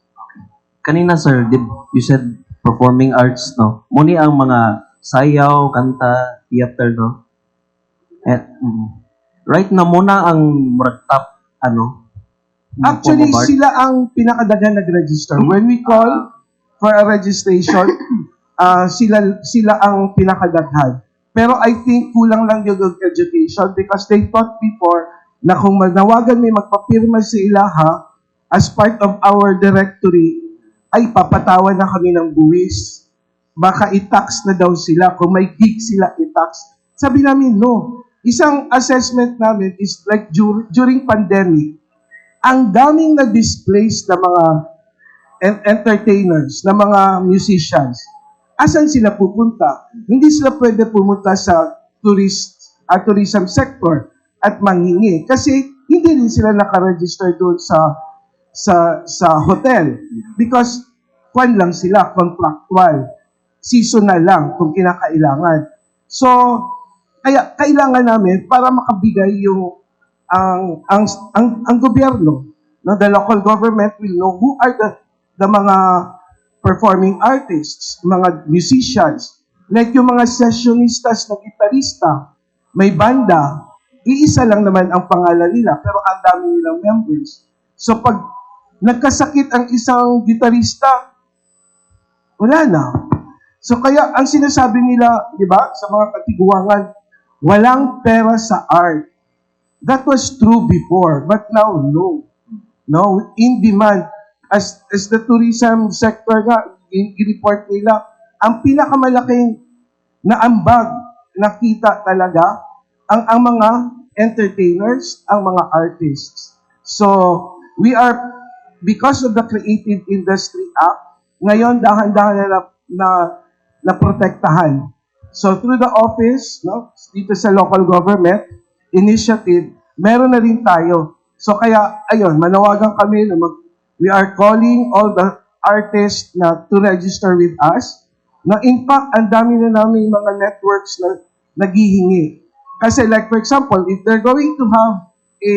Kanina sir, you said performing arts, no? Muni ang mga sayaw, kanta, theater, no? Right na muna ang murag top, Actually, form of art. sila ang pinakadagan nag-register. When we call for a registration, sila ang pinakadaghan. Pero I think kulang lang yung education because they thought before na kung manawagan may magpapirma sa ilaha as part of our directory, ay papatawan na kami ng buwis. Baka i-tax na daw sila. Kung may gig sila i-tax. Sabi namin, no. Isang assessment namin is like during pandemic, ang daming na-displaced na mga entertainers, na mga musicians. Asan sila pupunta? Hindi sila pwede pumunta sa tourism sector at manghingi. Kasi hindi rin sila nakaregister doon sa hotel. Because kwan lang sila, contractual. Seasonal lang kung kinakailangan. So, kaya kailangan namin para makabigay yung ang gobyerno, no, the local government will know who are the mga performing artists, mga musicians, like yung mga sessionistas na gitarista, may banda, iisa lang naman ang pangalan nila, pero ang dami nilang members. So pag nagkasakit ang isang gitarista, wala na. So kaya ang sinasabi nila, di ba, sa mga katiguangan, walang pera sa art. That was true before, but now, no. No, in demand. As the tourism sector nga, i-report nila, ang pinakamalaking naambag, nakita talaga, ang mga entertainers, ang mga artists. So, we are, because of the Creative Industry Act, ngayon dahan-dahan na protektahan. So, through the office, no, dito sa local government, initiative, meron na rin tayo. So kaya, ayun, manawagan kami na we are calling all the artists na to register with us. Na in fact, ang dami na namin mga networks na naghihingi. Kasi like for example, if they're going to have a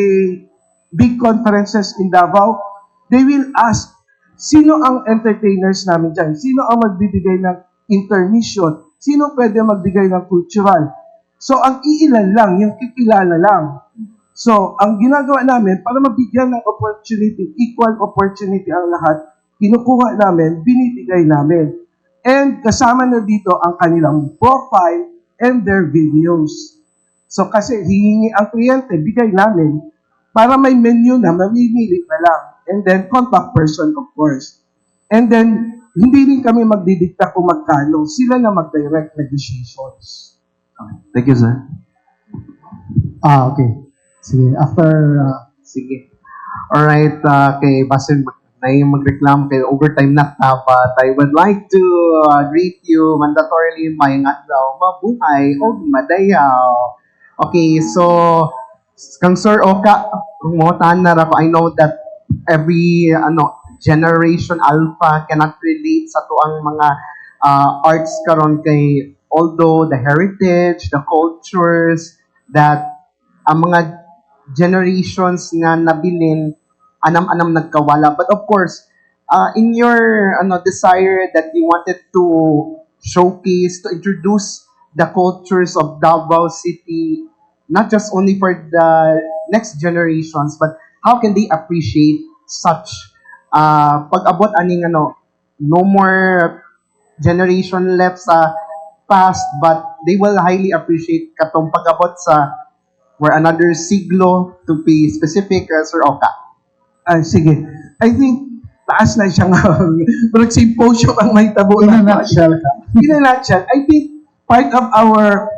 big conferences in Davao, they will ask, sino ang entertainers namin dyan? Sino ang magbibigay ng intermission? Sino pwede magbigay ng cultural? So, ang iilan lang, yung kikilala lang. So, ang ginagawa namin, para mabigyan ng opportunity, equal opportunity ang lahat, kinukuha namin, binibigay namin. And kasama na dito ang kanilang profile and their videos. So, kasi hihingi ang kliyente, bigay namin, para may menu na, mamimili na lang. And then, contact person, of course. And then, hindi rin kami magdidikta kung magkano. Sila na mag-direct na decisions. Thank you, sir. Okay. Sige, after, Sige. Alright, kay Basin na yung magreklamo kay overtime na but I would like to greet you mandatorily mayangat daw mabuhay o madayaw. Okay, so kang Sir Oka, umutan na ako. I know that every generation alpha cannot relate sa tuang mga arts karon kay although the heritage, the cultures that ang mga generations nga nabilin anam-anam nagkawala. But of course, in your desire that you wanted to showcase, to introduce the cultures of Davao City, not just only for the next generations, but how can they appreciate such pag-abot aning no more generation left sa past, but they will highly appreciate katong pag-abot sa where another siglo to be specific, Sir Oka. Sige. I think, taas na siya nga. Pero symposium ang may tabo in a na. nutshell, In a nutshell, I think part of our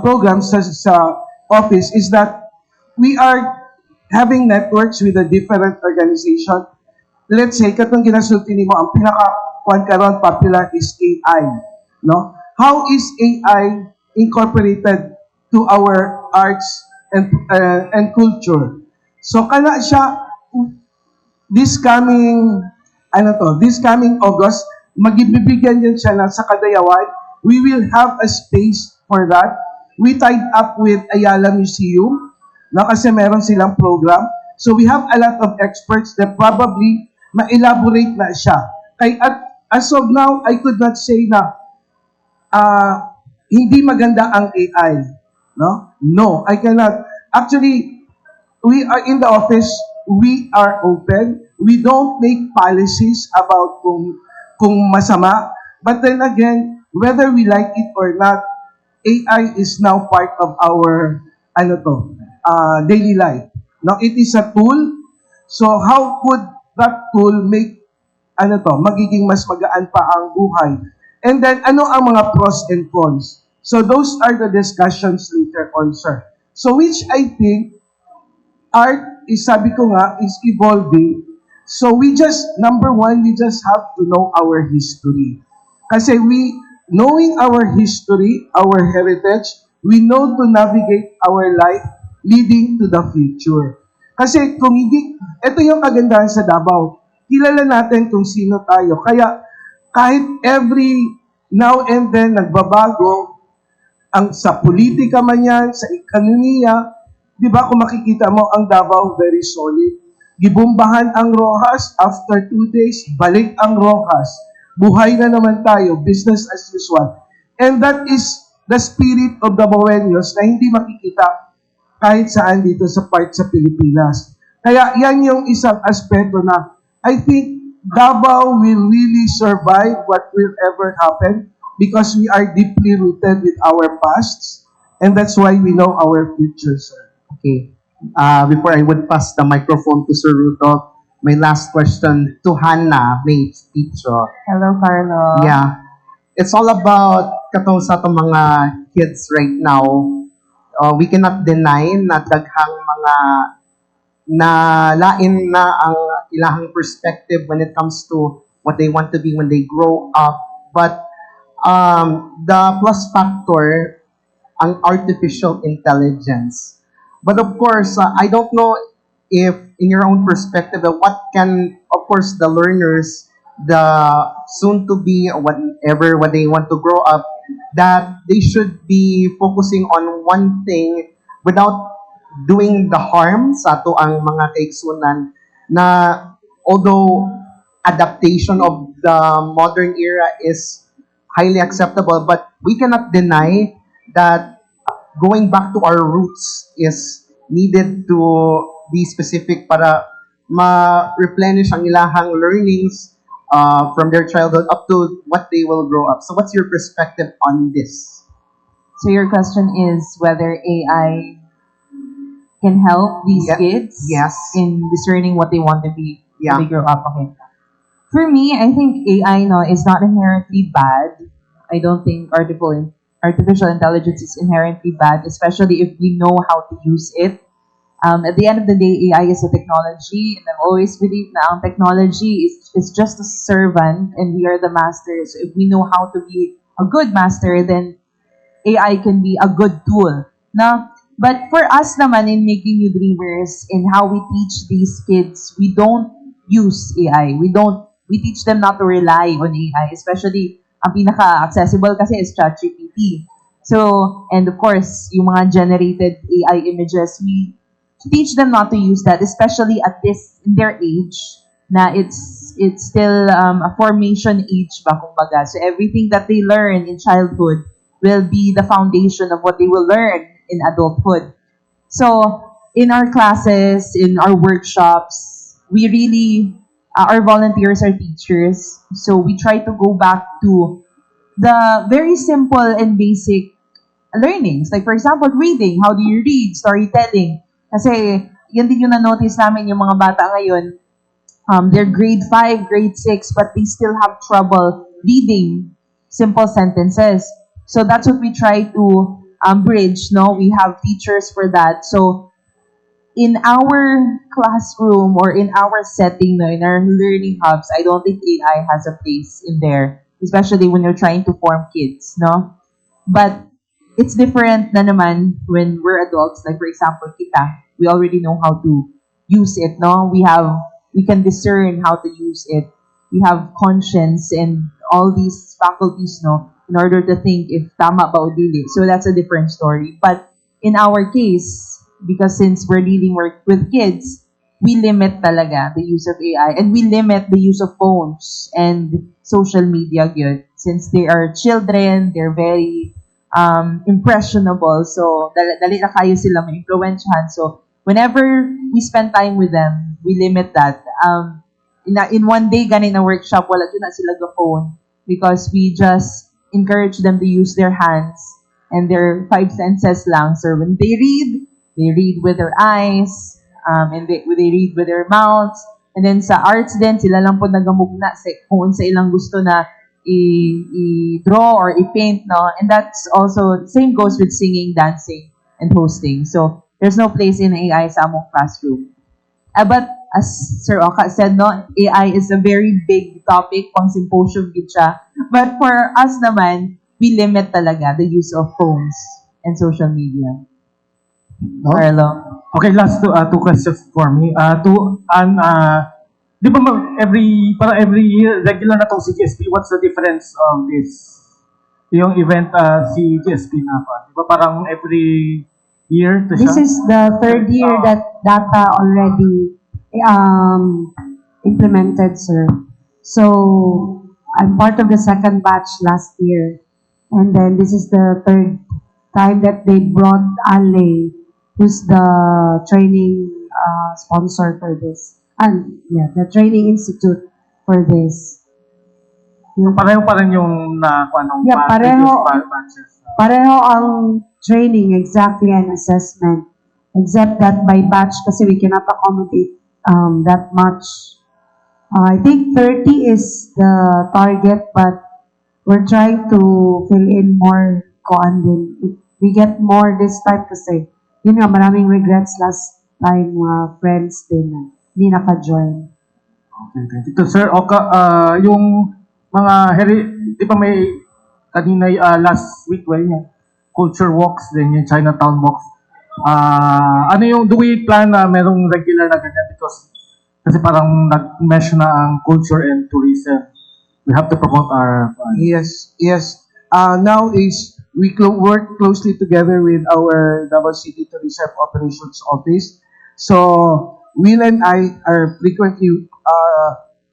programs sa office is that we are having networks with a different organization. Let's say, katong ginasulti mo, ang pinaka-kwan karon popular is AI. No? How is AI incorporated to our arts and culture? So kana siya this coming August, magibibigyan din siya na sa Kadayawan. We will have a space for that. We tied up with Ayala Museum na kasi meron silang program. So we have a lot of experts that probably ma-elaborate na siya. As of now, I could not say na hindi maganda ang AI. No, I cannot. Actually, we are in the office, we are open. We don't make policies about kung masama. But then again, whether we like it or not, AI is now part of our daily life. Now, it is a tool. So how could that tool make magiging mas magaan pa ang buhay? And then, ano ang mga pros and cons? So those are the discussions later on, sir. So which I think art is, sabi ko nga, is evolving. So number one, we just have to know our history. Kasi knowing our history, our heritage, we know to navigate our life leading to the future. Kasi kung hindi, ito yung kagandahan sa Dabaw. Kilala natin kung sino tayo. Kaya kahit every now and then nagbabago, sa politika man yan, sa ekonomiya, di ba kung makikita mo ang Davao very solid. Gibombahan ang Rojas, after 2 days, balik ang Rojas. Buhay na naman tayo, business as usual. And that is the spirit of the Dabaweños na hindi makikita kahit saan dito sa part sa Pilipinas. Kaya yan yung isang aspeto na I think Davao will really survive what will ever happen because we are deeply rooted with our pasts, and that's why we know our future, sir. Okay. Before I would pass the microphone to Sir Ruto, my last question to HANNA, may PICCIO. Hello, Carlo. Yeah. It's all about katong sa itong mga kids right now. We cannot deny na daghang mga na lain na ang ilahang perspective when it comes to what they want to be when they grow up. But the plus factor, ang artificial intelligence. But of course, I don't know if in your own perspective, what can, of course, the learners, the soon-to-be, whatever, when they want to grow up, that they should be focusing on one thing without doing the harm sa ato ang mga kaigsunan na although adaptation of the modern era is highly acceptable, but we cannot deny that going back to our roots is needed to be specific para ma-replenish ang ilahang learnings from their childhood up to what they will grow up. So what's your perspective on this? So your question is whether AI can help these kids Yes. in discerning what they want to be Yeah. when they grow up. Okay. For me, I think AI no is not inherently bad. I don't think artificial intelligence is inherently bad, especially if we know how to use it. At the end of the day, AI is a technology, and I've always believed na ang technology is just a servant, and we are the masters. If we know how to be a good master, then AI can be a good tool. Na? But for us naman in making new dreamers, in how we teach these kids, we don't use AI. We teach them not to rely on AI, especially ang pinaka-accessible kasi is ChatGPT. So, and of course, yung mga generated AI images, we teach them not to use that, especially at this, in their age, na it's still a formation age ba, kumbaga. So everything that they learn in childhood will be the foundation of what they will learn in adulthood. So, in our classes, in our workshops, we really, our volunteers are teachers. So, we try to go back to the very simple and basic learnings. Like, for example, reading. How do you read? Storytelling. Kasi, yan din yung na-notice namin yung mga bata ngayon. They're grade 5, grade 6, but they still have trouble reading simple sentences. So that's what we try to bridge, no? We have teachers for that. So in our classroom or in our setting, no, in our learning hubs, I don't think AI has a place in there, especially when you're trying to form kids, no? But it's different na naman when we're adults. Like for example, kita, we already know how to use it, no? We can discern how to use it. We have conscience and all these faculties, no, in order to think if tama ba o dili. So that's a different story. But in our case, because since we're dealing with kids, we limit talaga the use of AI and we limit the use of phones and social media good. Since they are children, they're very impressionable. So, dali na kayo sila ma-influensyahan. So, whenever we spend time with them, we limit that. In one day, ganin na workshop, wala dyan na sila phone because we just encourage them to use their hands and their five senses lang. So, when they read with their eyes, and they read with their mouths. And then sa arts din, sila lang po nagamugna kung sa ilang gusto na i-draw or i-paint, no? And that's also, same goes with singing, dancing, and hosting. So, there's no place in AI sa among classroom. But as Sir Oka said, no, AI is a very big topic, pang symposium gid siya. But for us naman, we limit talaga the use of phones and social media. No? Carlo. Okay, last two questions for me. Di ba every year, regular na tong si GSP, what's the difference of this? Yung event si GSP na pa. Di ba parang every year to siya? This is the third year that data already implemented, sir. So, I'm part of the second batch last year. And then this is the third time that they brought Ale, who's the training sponsor for this. And yeah, the training institute for this. So, pareho pa rin yung Yeah, batches. pareho ang training exactly and assessment. Except that by batch kasi we cannot accommodate that much. I think 30 is the target, but we're trying to fill in more koan din. We get more this time kasi yun nga, maraming regrets last time, friends din na hindi naka-join. Okay, thank you. Sir Oka, yung mga di ba may kanina last week, culture walks din, yung Chinatown walks. Do we plan na merong regular na ganyan? Because kasi parang nag-mesh na ang culture and tourism. We have to promote our... Yes. Now is we work closely together with our Davao City Tourism Operations Office. So, Will and I are frequently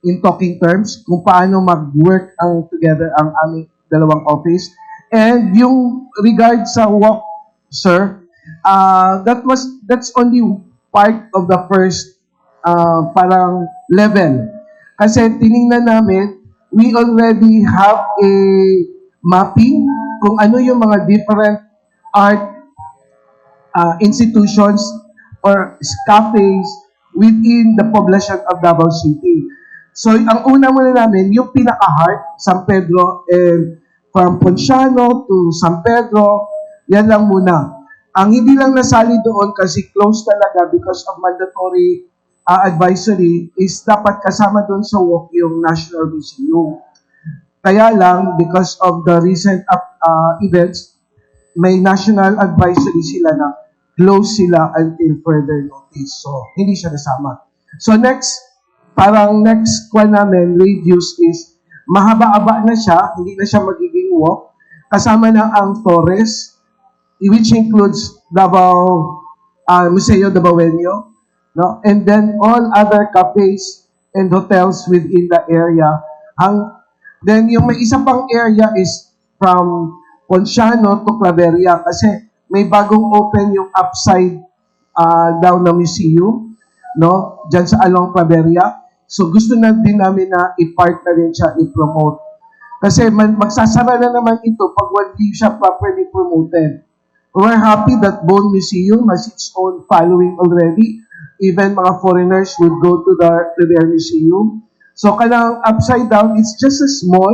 in talking terms kung paano mag-work together ang aming dalawang office. And yung regard sa walk, sir, that's only part of the first parang level. Kasi tiningnan namin, we already have a mapping kung ano yung mga different art institutions or cafes within the population of Davao City. So, ang una muna namin, yung pinaka-heart, San Pedro, and from Ponciano to San Pedro, yan lang muna. Ang hindi lang nasali doon kasi close talaga because of mandatory advisory is dapat kasama doon sa walk yung National Museum. Kaya lang, because of the recent events, may national advisory sila na close sila until further notice. So, hindi siya nasama. So, next one namin, radius is mahaba-aba na siya, hindi na siya magiging walk. Kasama na ang Torres, which includes Davao, Museo Dabawenyo, no? And then all other cafes and hotels within the area. Then yung may isa pang area is from Ponciano to Claveria kasi may bagong open yung upside down na museum, no? Diyan sa along Claveria. So gusto na din namin na i-part na rin siya, i-promote. Kasi magsasara na naman ito pag hindi siya properly promoted. We're happy that Bone Museum has its own following already. Even mga foreigners would go to their museum. So, kanang upside down, it's just a small,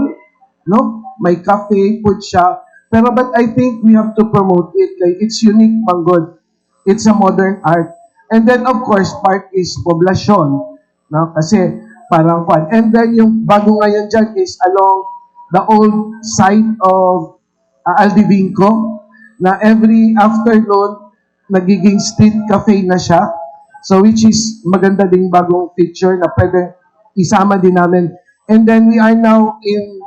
no? May cafe, food shop. Pero, but I think we have to promote it. Like, it's unique, manggod. It's a modern art. And then, of course, part is poblasyon, no? Kasi, parang fun. And then, yung bago ngayon dyan is along the old site of Aldivinco, na every afternoon, nagiging street cafe na siya. So, which is maganda ding bagong feature na pwede isama din namin. And then we are now in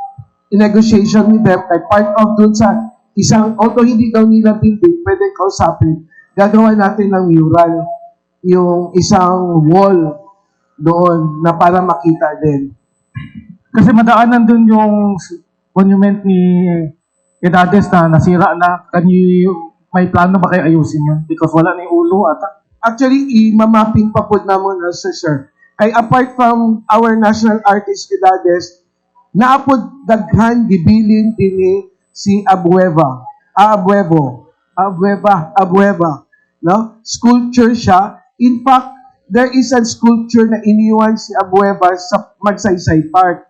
negotiation with them. Like part of dun sa isang, although hindi daw nila building, pwede kausapin. Gagawa natin ng mural. Yung isang wall doon na para makita din. Kasi madaanan dun yung monument ni Edades na nasira na. May plano ba kayo ayusin yun? Because wala na yung ulo ata. Actually, i-mapping pa po naman, sir. Kay apart from our national artist Edades, naapod daghan gibilin dinhi si Abueva, no? Sculpture siya. In fact, there is a sculpture na iniwan si Abueva sa Magsaysay Park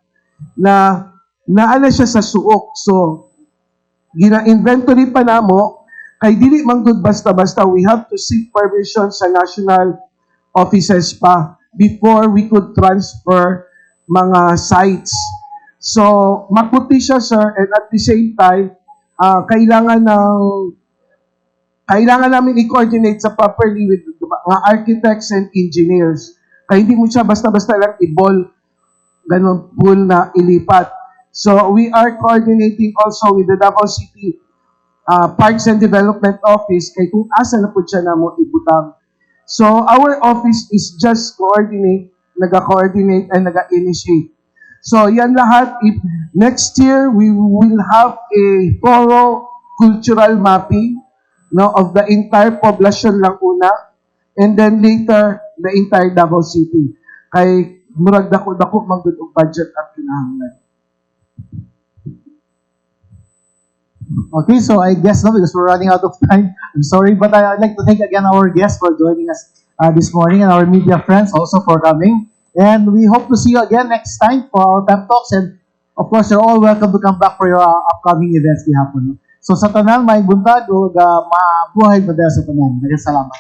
na naala siya sa suok. So, gina-inventory pa namo kay dili man gud basta-basta, we have to seek permission sa national offices pa before we could transfer mga sites. So, maputi siya, sir, and at the same time, kailangan namin i-coordinate sa properly with mga architects and engineers. Kaya hindi mo siya basta-basta lang i-ball, ganun pool na ilipat. So, we are coordinating also with the Davao City Parks and Development Office kay kung asa na po siya na mo ibutang. So, our office is just nag-coordinate and nag-initiate. So, yan lahat. If next year, we will have a thorough cultural mapping, no, of the entire population lang una, and then later, the entire Davao City. Kay murag dako-dako magdud og budget at kinahanglan. Okay, so I guess no, because we're running out of time. I'm sorry, but I'd like to thank again our guests for joining us this morning and our media friends also for coming. And we hope to see you again next time for our pep talks. And of course, you're all welcome to come back for your upcoming events gihapon. So sa tanan, may buntag o mabuhay mo dahil sa tanan. Salamat.